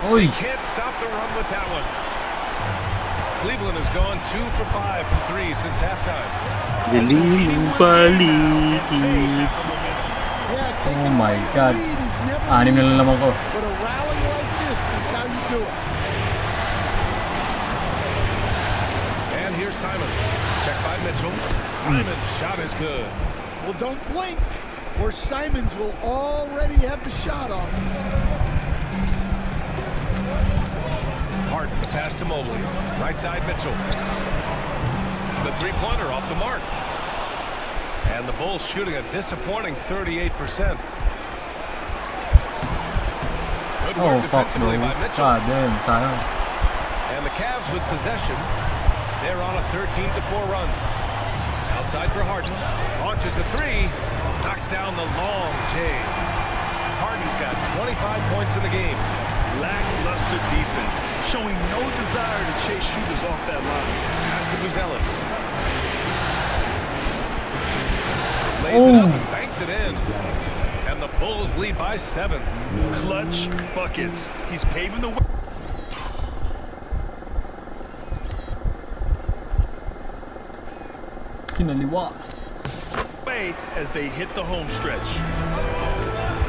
Oy. Can't stop the run with that one. Cleveland has gone 2 for 5 from 3 since halftime. Oh my god. Anim na lang naman ko. But a rally like this is how you do it. And here's Simons. Checked by Mitchell. Simons' shot is good. Well, don't blink, or Simons will already have the shot on him. Harden, the pass to Mobley. Right side Mitchell. The three-pointer off the mark. And the Bulls shooting a disappointing 38%. Good Oh work fuck bro. defensively by Mitchell. God damn, sayang. And the Cavs with possession. They're on a 13-4 run. Outside for Harden. Launches a 3. Knocks down the long J. Harden's got 25 points in the game. Lackluster defense, showing no desire to chase shooters off that line. Pass to Buzelis. Lays it up and banks it in. And the Bulls lead by 7. Clutch buckets. He's paving the way. Kinaliwa. As they hit the home stretch.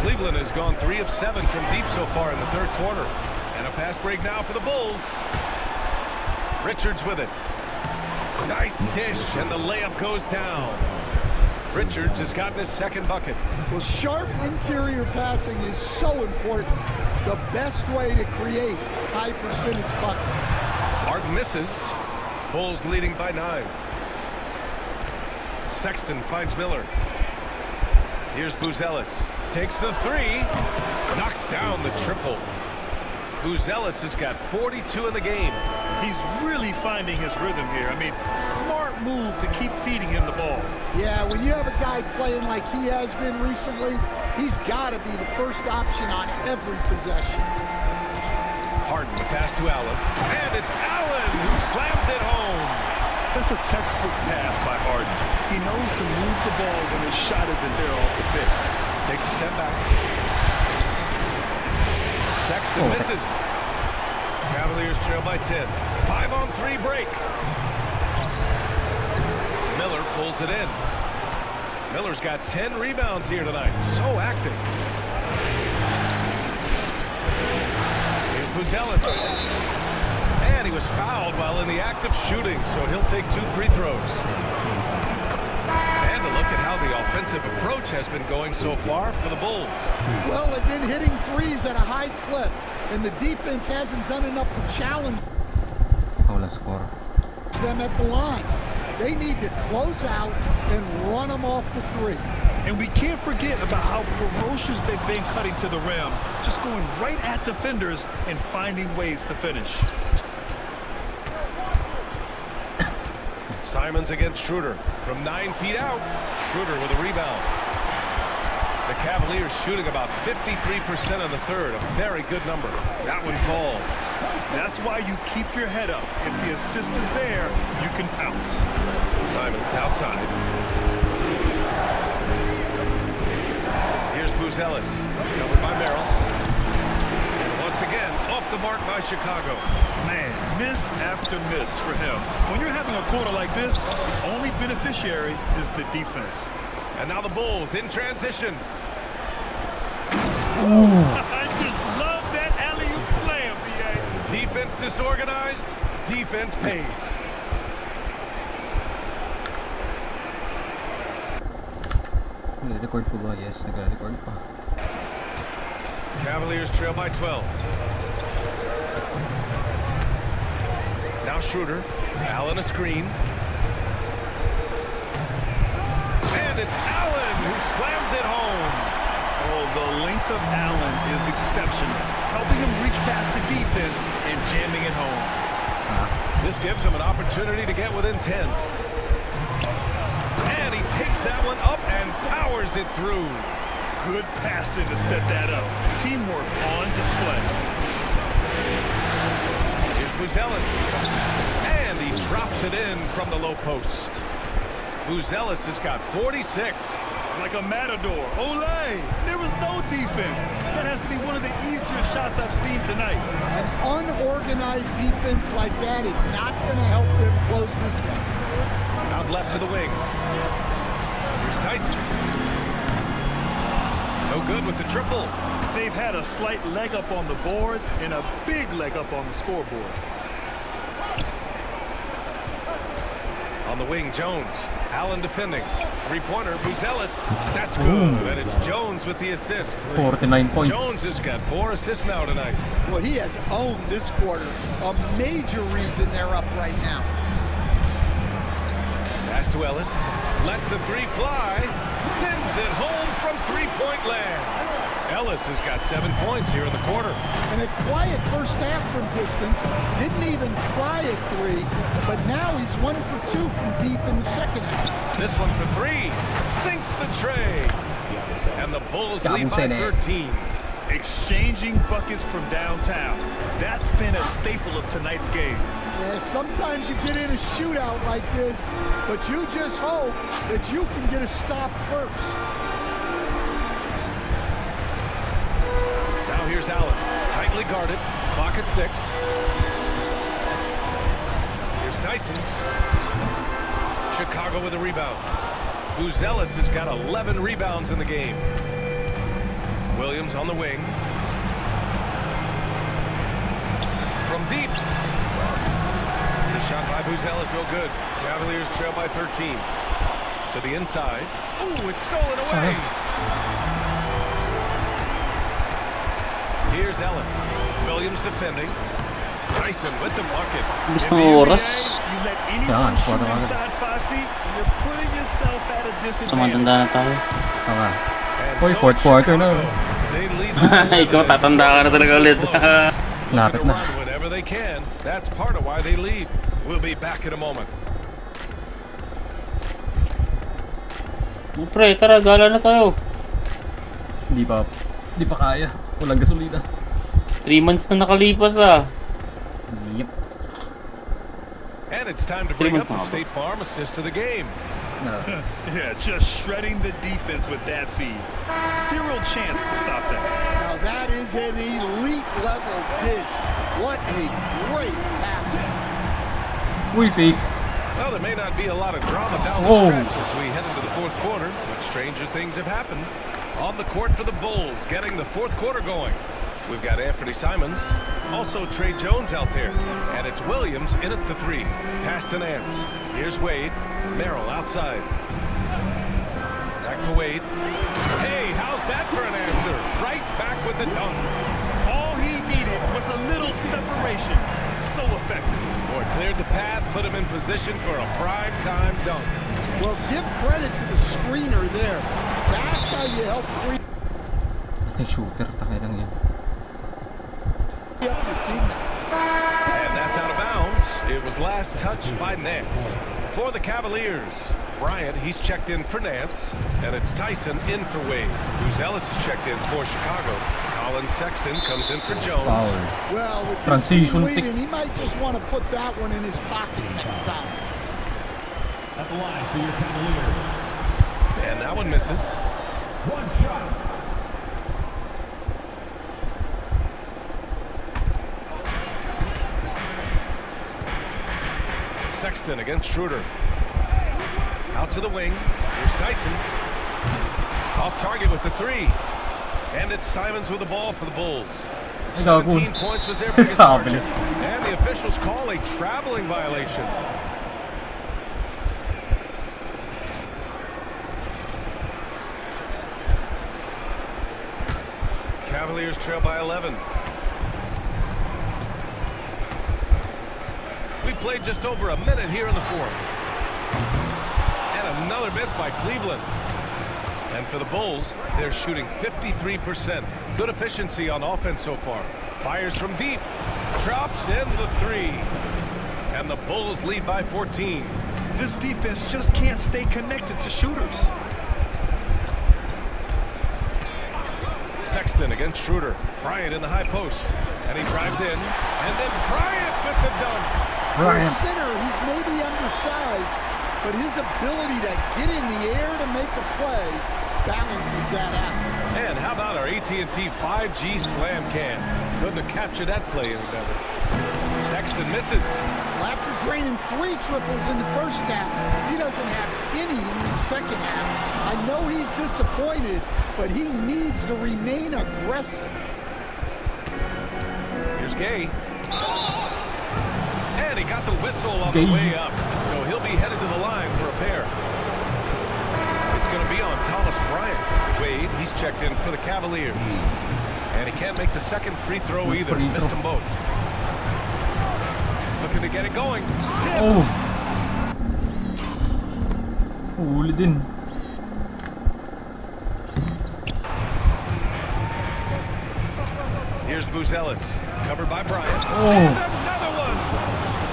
Cleveland has gone 3 of 7 from deep so far in the third quarter. And a fast break now for the Bulls. Richards with it. Nice dish, and the layup goes down. Richards has gotten his second bucket. Well, sharp interior passing is so important. The best way to create high percentage buckets. Harden misses. Bulls leading by 9. Sexton finds Miller. Here's Buzelis. Takes the 3. Knocks down the triple. Buzelis has got 42 in the game. He's really finding his rhythm here. I mean, smart move to keep feeding him the ball. Yeah, when you have a guy playing like he has been recently, he's got to be the first option on every possession. Harden, the pass to Allen. And it's Allen who slams it home. That's a textbook pass by Harden. He knows to move the ball when his shot isn't there off the pick. Takes a step back. Sexton misses. Cavaliers trail by 10. 5-on-3 break. Miller pulls it in. Miller's got 10 rebounds here tonight. So active. Here's Buzelis. And he was fouled while in the act of shooting, so he'll take 2 free throws. And a look at how the offensive approach has been going so far for the Bulls. Well, they've been hitting threes at a high clip, and the defense hasn't done enough to challenge Wala score. them at the line. They need to close out and run them off the three. And we can't forget about how ferocious they've been cutting to the rim, just going right at defenders and finding ways to finish. Simons against Schroeder from 9 feet out. Schroeder with a rebound. The Cavaliers shooting about 53% in the third, a very good number. That one falls. That's why you keep your head up. If the assist is there, you can pounce. Simons outside. Here's Buzelis, covered by Merrill. And once again, off the mark by Chicago. Man, miss after miss for him. When you're having a quarter like this, the only beneficiary is the defense. And now the Bulls in transition. I just love that alley-oop slam, B.A. Defense disorganized, defense pays. Nag-record po ba? Yes, nag-record pa. Cavaliers trail by 12. Now Schroeder, Allen a screen. And it's Allen who slams it home. Oh, the length of Allen is exceptional, helping him reach past the defense and jamming it home. This gives him an opportunity to get within 10. And he takes that one up and powers it through. Good passing to set that up. Teamwork on display. Here's Buzelis. And he drops it in from the low post. Buzelis has got 46. Like a matador. Olay! There was no defense. That has to be one of the easier shots I've seen tonight. An unorganized defense like that is not going to help them close this deficit. Out left to the wing. Here's Tyson. No good with the triple. They've had a slight leg up on the boards and a big leg up on the scoreboard. On the wing, Jones. Allen defending. Three-pointer, Buzelis. That's good. And it's Jones with the assist. 49 points. Jones has got 4 assists now tonight. Well, he has owned this quarter. A major reason they're up right now. Pass to Ellis. Lets the three fly. Sends it home from three-point land. Ellis has got 7 points here in the quarter. And a quiet first half from distance. Didn't even try a three, but now he's 1 for 2 from deep in the second half. This one for 3. Sinks the tray. And the Bulls lead by 13. Exchanging buckets from downtown. That's been a staple of tonight's game. Yeah, sometimes you get in a shootout like this, but you just hope that you can get a stop first. Now here's Allen. Tightly guarded. Clock at 6. Here's Tyson. Chicago with a rebound. Buzelis has got 11 rebounds in the game. Williams on the wing. From deep. The shot by Buzelis no good. Cavaliers trail by 13. To the inside. Ooh, it's stolen away. Here's Ellis. Williams defending. Tyson with the bucket. Gusto ng oras. You let anyone shoot inside 5 feet, you're putting yourself at a disadvantage. Tumatanda na tayo. Tama. Uy, fourth quarter na. Ikaw tatanda ka na talaga ulit. Lapit na. Whenever they can. That's part of why they lead. We'll be back in a moment. Pre, tara, gala na tayo. Di pa kaya. Walang gasolina. 3 months na nakalipas ah. Yep. And it's time to bring up the State Farm assist to the game. Yeah, just shredding the defense with that feed. Zero chance to stop that. Now that is an elite level dish. What a great pass. Uy, fake. Well, there may not be a lot of drama down the stretch as we head into the fourth quarter, but stranger things have happened. On the court for the Bulls, getting the fourth quarter going. We've got Anthony Simons, also Trey Jones out there, and it's Williams in at the 3. Pass to Nance. Here's Wade. Merrill outside. Back to Wade. Hey, how's that for an answer? Right back with the dunk. All he needed was a little separation. So effective. Boy, cleared the path, put him in position for a prime-time dunk. Well, give credit to the screener there. That's how you help free Ito yung shooter, takay lang yan. up your teammates. And that's out of bounds. It was last touched by Nance. For the Cavaliers, Bryant, he's checked in for Nance. And it's Tyson in for Wade. Ellis is checked in for Chicago. Colin Sexton comes in for Jones. Foul. Well, with this Transition team leading, he might just want to put that one in his pocket next time. At the line for your Cavaliers. And that one misses. One shot. Sexton against Schroeder. Out to the wing. Here's Tyson. Off target with the three. And it's Simons with the ball for the Bulls. 17 points was their biggest margin. And the officials call a traveling violation. Cavaliers trail by 11. We played just over a minute here in the fourth. And another miss by Cleveland. And for the Bulls, they're shooting 53%. Good efficiency on offense so far. Fires from deep. Drops in the three. And the Bulls lead by 14. This defense just can't stay connected to shooters. Sexton against Schroeder. Bryant in the high post. And he drives in. And then Bryant with the dunk. For a center, he's maybe undersized, but his ability to get in the air to make a play balances that out. And how about our AT&T 5G slam cam? Couldn't have captured that play any better. Sexton misses. Well, after draining 3 triples in the first half, he doesn't have any in the second half. I know he's disappointed, but he needs to remain aggressive. Here's Gay. And he got the whistle on the way up, so he'll be headed to the line for a pair. It's going to be on Thomas Bryant. Wade, he's checked in for the Cavaliers. And he can't make the second free throw either. Missed them both. Looking to get it going. Oh! Huli din. Here's Ellis, covered by Bryant. Oh! And another one!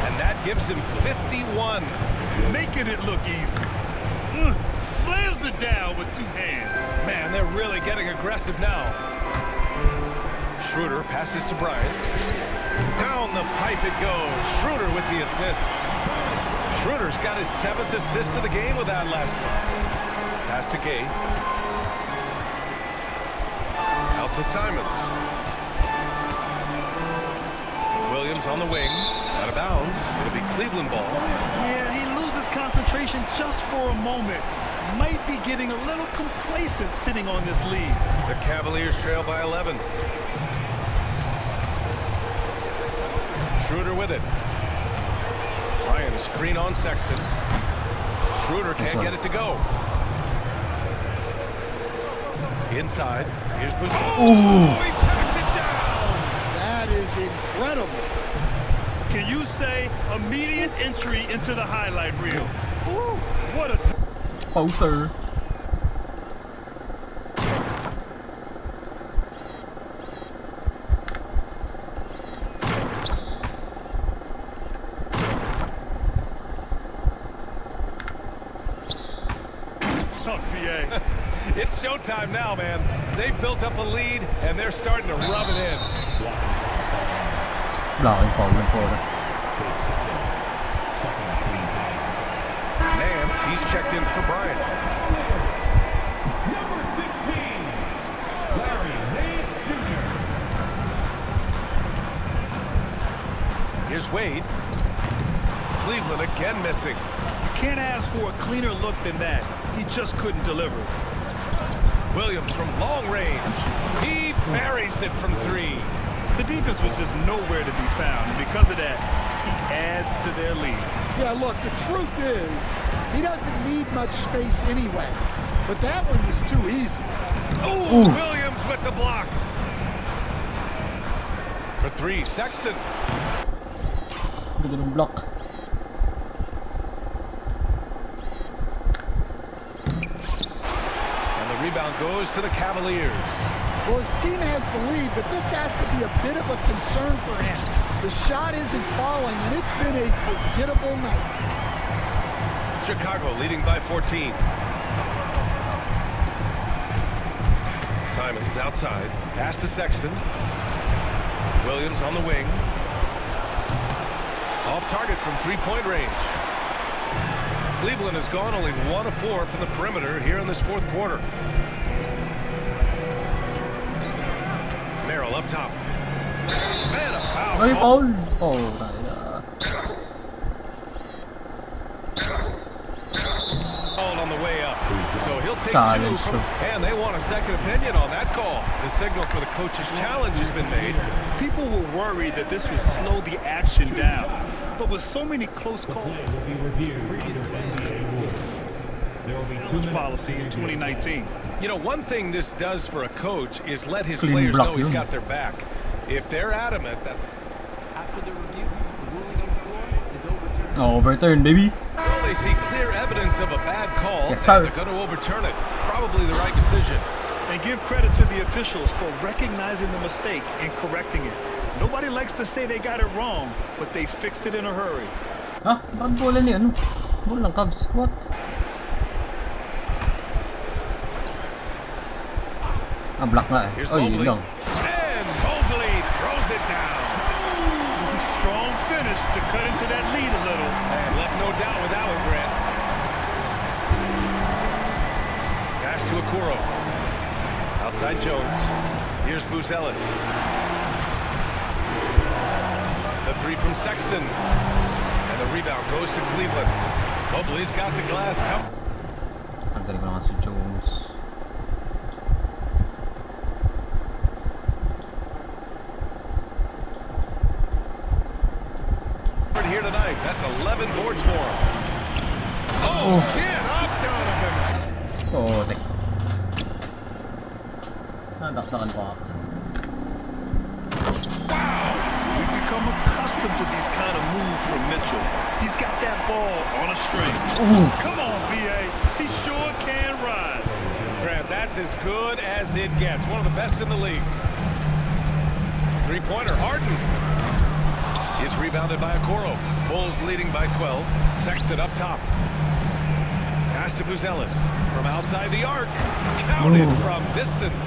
And that gives him 51. Making it look easy. Slams it down with 2 hands. Man, they're really getting aggressive now. Schroeder passes to Bryant. Down the pipe it goes. Schroeder with the assist. Schroeder's got his 7th assist of the game with that last one. Pass to Gay. Out to Simons. Williams on the wing. Out of bounds. It'll be Cleveland ball. Yeah, he loses concentration just for a moment. Might be getting a little complacent sitting on this lead. The Cavaliers trail by 11. Schroeder with it. Bryant, a screen on Sexton. Schroeder can't get it to go. Inside. Here's Booth. Oh, he packs it down. That is incredible. Can you say immediate entry into the highlight reel? Ooh, what a Poster. It's showtime now, man. They've built up a lead, and they're starting to rub it in. Blocking foul ng Florida. Nance, he's checked in for Bryant. Number 16, Larry Nance Jr. Here's Wade. Cleveland again missing. Can't ask for a cleaner look than that. He just couldn't deliver. Williams from long range. He buries it from 3. The defense was just nowhere to be found, and because of that, he adds to their lead. Yeah, look, the truth is, he doesn't need much space anyway. But that one was too easy. Ooh, Williams with the block. For 3, Sexton. Ganda ng block. And the rebound goes to the Cavaliers. Well, his team has the lead, but this has to be a bit of a concern for him. The shot isn't falling, and it's been a forgettable night. Chicago leading by 14. Simons outside. Pass to Sexton. Williams on the wing. Off target from three-point range. Cleveland has gone only 1 of 4 from the perimeter here in this fourth quarter. Merrill up top. Man, a foul. Ay, call. foul! Oh, tayo. Called on the way up. So he'll take Challenge. 2 and they want a second opinion on that call. The signal for the coach's challenge has been made. People were worried that this would slow the action down. But with so many close calls, Will be reviewed. There will be 2 minutes policy in 2019. You know, one thing this does for a coach is let his Clean players block know he's yun. got their back. If they're adamant that After the review, the ruling on the floor is overturned. Oh, overturn, baby. so they see clear evidence of a bad call, Yes, sir. and they're going to overturn it. Probably the right decision. And give credit to the officials for recognizing the mistake and correcting it. Nobody likes to say they got it wrong, but they fixed it in a hurry. Ha? Bakit bola ni ano? Bola ng Cavs. What? Ah, block nga eh. Here's Oh, yun Mobley. lang. And Mobley throws it down. Strong finish to cut into that lead a little. And left no doubt with that one, Grant. Pass to Okoro. Outside Jones. Here's Buzelis. The three from Sexton. And the rebound goes to Cleveland. Mobley's got the glass cup. Ang galing ko naman si Jones. Here tonight. That's 11 boards for him. Oh, shit! Up Donovan. Oo, tek. Nadakdakan pa ako. We've become accustomed to these kind of moves from Mitchell. He's got that ball on a string. Come on, B.A. He sure can rise. Grant, that's as good as it gets. One of the best in the league. Three-pointer, Harden. Is rebounded by Okoro. Bulls leading by 12. Sexton up top. Pass to Buzelis. From outside the arc. Counted from distance.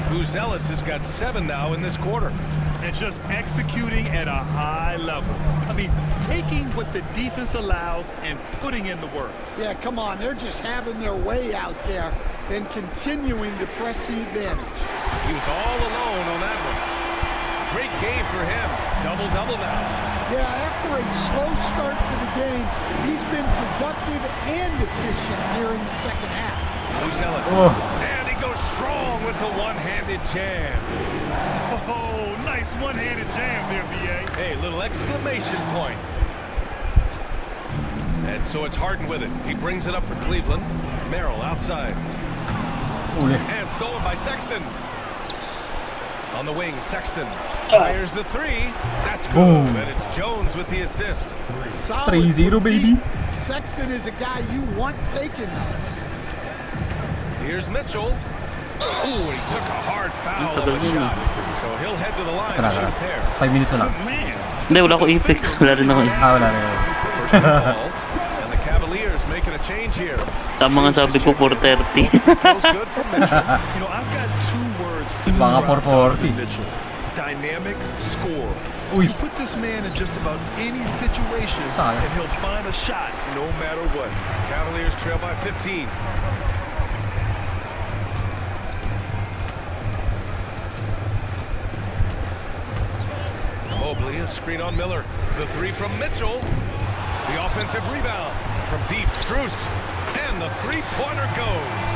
Buzelis has got 7 now in this quarter. And just executing at a high level. I mean, taking what the defense allows and putting in the work. Yeah, come on. They're just having their way out there and continuing to press the advantage. He was all alone on that one. Great game for him. Double-double now. Yeah, after a slow start to the game, he's been productive and efficient here in the second half. Buzelis. And he goes strong with the one-handed jam. Oh, nice one-handed jam there, B.A. Hey, little exclamation point. And so it's Harden with it. He brings it up for Cleveland. Merrill outside. Uli. And stolen by Sexton. On the wing, Sexton fires the three. That's good. Boom. And it's Jones with the assist. Solid 3-0, baby. deep. Sexton is a guy you want taking those. Here's Mitchell. Ooh, he took a hard foul on the shot. So he'll head to the line to shoot a pair. 5 minutes na lang. Hindi, wala akong Apex. Wala rin ako. Ah, wala rin. First one falls. And the Cavaliers making a change here. Tama nga sabi ko, 4:30. Feels good for Mitchell. You know, I've got 2 words to Baka describe 440. Mitchell. Dynamic score. Uy. You put this man in just about any situation, Sayang. and he'll find a shot no matter what. Cavaliers trail by 15. Mobley, a screen on Miller. The three from Mitchell. The offensive rebound from deep. Strus. And the three-pointer goes.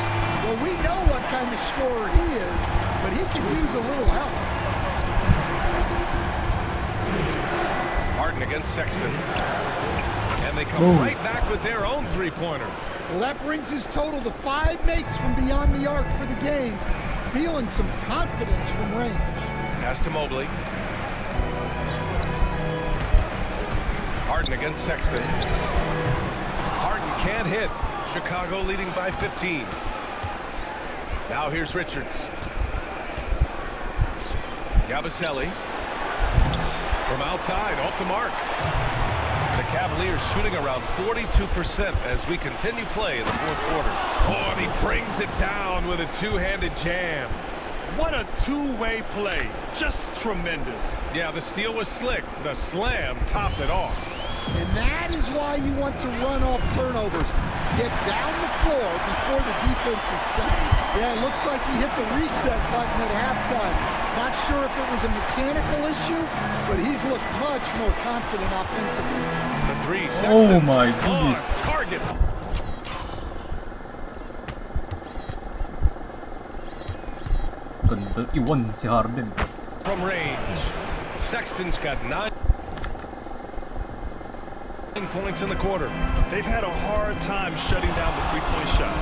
Well, we know what kind of scorer he is, but he can use a little help. Harden against Sexton. And they come right back with their own three-pointer. Well, that brings his total to 5 makes from beyond the arc for the game. Feeling some confidence from range. Pass to Mobley. Harden against Sexton. Harden can't hit. Chicago leading by 15. Now here's Richards. Yabusele. From outside, off the mark. The Cavaliers shooting around 42% as we continue play in the fourth quarter. Oh, and he brings it down with a two-handed jam. What a two-way play. Just tremendous. Yeah, the steal was slick. The slam topped it off. And that is why you want to run off turnovers. Get down the floor before the defense is set. Yeah, it looks like he hit the reset button at halftime. Not sure if it was a mechanical issue, but he's looked much more confident offensively. The three, Oh my goodness. Target. Ganda. Iwan si Harden. From range. Sexton's got 9 points in the quarter. They've had a hard time shutting down the three-point shot.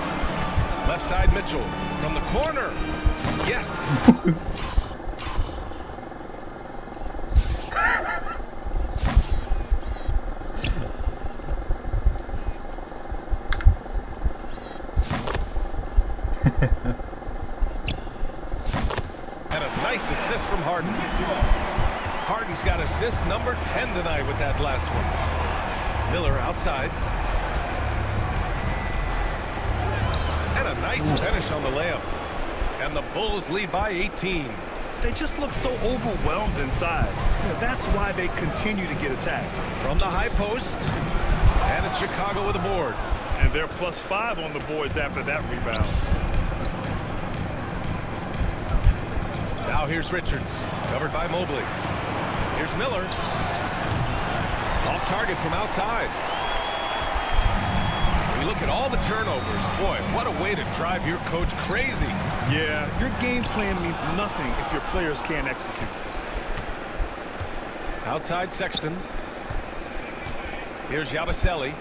Left side Mitchell from the corner. Yes. And a nice assist from Harden. Harden's got assist number 10 tonight with that last one. Miller outside. And a nice finish on the layup. And the Bulls lead by 18. They just look so overwhelmed inside. That's why they continue to get attacked. From the high post. And it's Chicago with a board. And they're +5 on the boards after that rebound. Now here's Richards. Covered by Mobley. Here's Miller. Off target from outside. We look at all the turnovers. Boy, what a way to drive your coach crazy. Yeah, your game plan means nothing if your players can't execute. Outside Sexton. Here's Yabusele.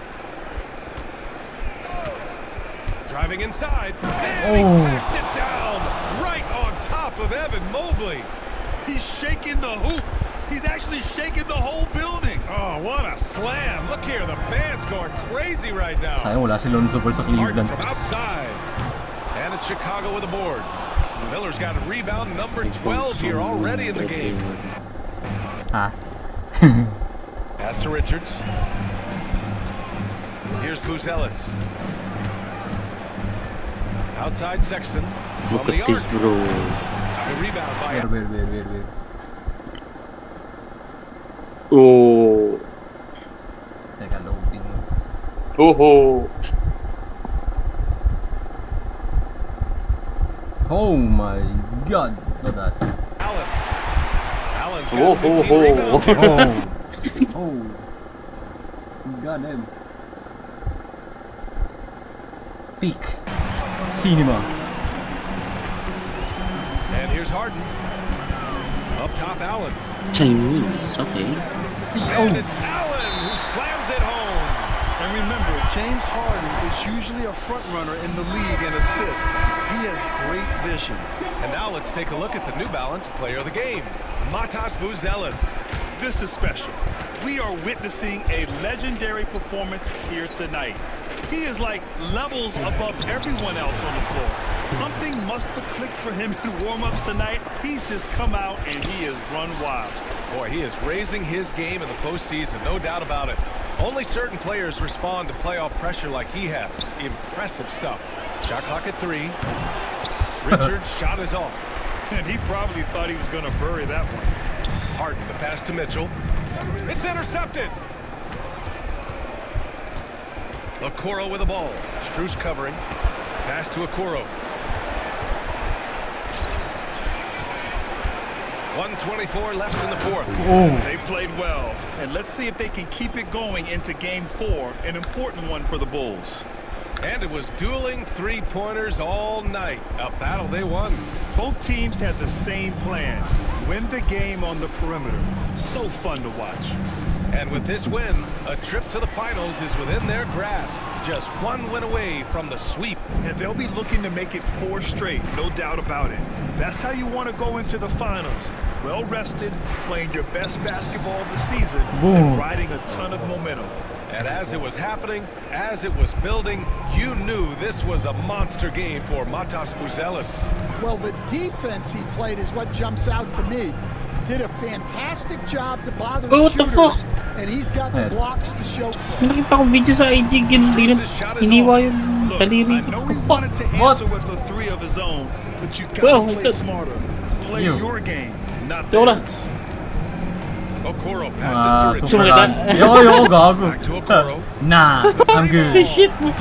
Driving inside. And he backs it down right on top of Evan Mobley. He's shaking the hoop. He's actually shaking the whole building. Oh, what a slam. Look here, the fans going crazy right now. Sayang wala si Lonzo Ball sa Martin Cleveland. from outside. And it's Chicago with a board. Miller's got a rebound number 12 here already in the game. Ah. Pass to Richards. Here's Buzelis. Outside Sexton. Look From the at this, arc. bro. The rebound by Wait. Oh. Teka, loading. Oh. Oh my god. Look at that. Allen's got 15 rebounds. Oh. God damn. Peak. Cinema. And here's Harden. Up top, Allen. Chinese, okay. And it's Allen who slams it home. And remember, James Harden is usually a front runner in the league in assists. He has great vision. And now let's take a look at the New Balance player of the game, Matas Buzelis. This is special. We are witnessing a legendary performance here tonight. He is like levels above everyone else on the floor. Something must have clicked for him in warm-ups tonight. He's just come out and he has run wild. Boy, he is raising his game in the postseason, no doubt about it. Only certain players respond to playoff pressure like he has. Impressive stuff. Shot clock at 3. Richard's shot is off. And he probably thought he was going to bury that one. Harden, the pass to Mitchell. It's intercepted. Okoro with the ball. Strus covering. Pass to Okoro. 1:24 left in the fourth. They played well. And let's see if they can keep it going into game 4, an important one for the Bulls. And it was dueling three-pointers all night. A battle they won. Both teams had the same plan. Win the game on the perimeter. So fun to watch. And with this win, a trip to the finals is within their grasp. Just one win away from the sweep. And they'll be looking to make it 4 straight, no doubt about it. That's how you want to go into the finals. Well rested, playing your best basketball of the season, and riding a ton of momentum. And as it was happening, as it was building, you knew this was a monster game for Matas Buzelis. Well, the defense he played is what jumps out to me. Did a fantastic job to bother What the shooters, fuck? and he's got the blocks to show for it. Nakita ko video sa IG, iniwa yung daliri ko. I know The he fuck? wanted to What? answer with a three of his own, but you Well, gotta play smarter. Play You. your game, not Yo lang. theirs. Okoro Ah, passes to super Richard. Sumakita. Yo, gago. Back to Okoro. Nah, I'm good. Shit mo.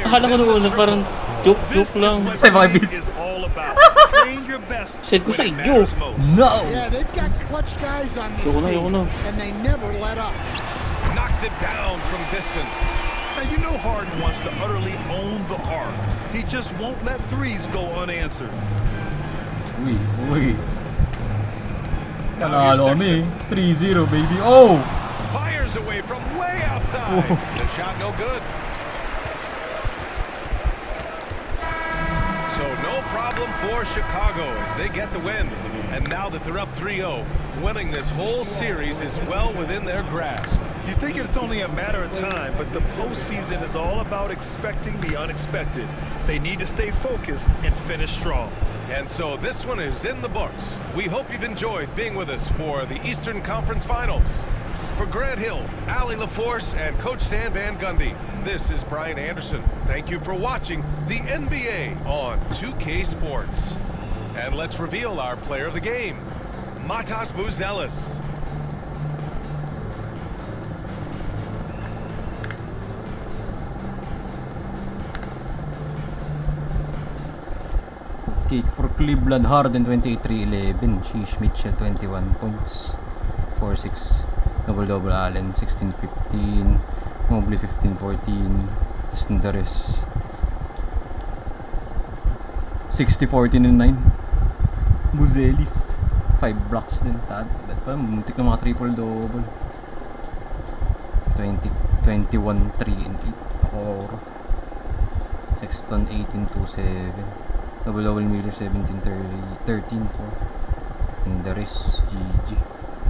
Akala ko noon parang joke lang. This is Say what mga the bis. league is all about. Playing your best Said ko when sa it iyo. matters most. No. Yeah, they've got clutch guys on this Yoko na. team, and they never let up. Knocks it down from distance. Now, you know Harden wants to utterly own the arc. He just won't let threes go unanswered. Uy. Panalo kami. 3-0, baby. Oh! Fires away from way outside. The shot no good. So no problem for Chicago as they get the win. And now that they're up 3-0, winning this whole series is well within their grasp. You think it's only a matter of time, but the postseason is all about expecting the unexpected. They need to stay focused and finish strong. And so this one is in the books. We hope you've enjoyed being with us for the Eastern Conference Finals. For Grant Hill, Allie LaForce, and Coach Stan Van Gundy, this is Brian Anderson. Thank you for watching the NBA on 2K Sports. And let's reveal our player of the game, Matas Buzelis. Kick for Cleveland, Harden 28-3-11, Sheesh Mitchell 21 points, 4-6, double-double Allen 16-15, Mobley 15-14, Sndaris 60-14-9, Buzelis 5 blocks din, muntik na mga triple-double, 21-3-8, Okoro, Sexton 18-2-7, double-double Miller 17-13-4, and the rest GG.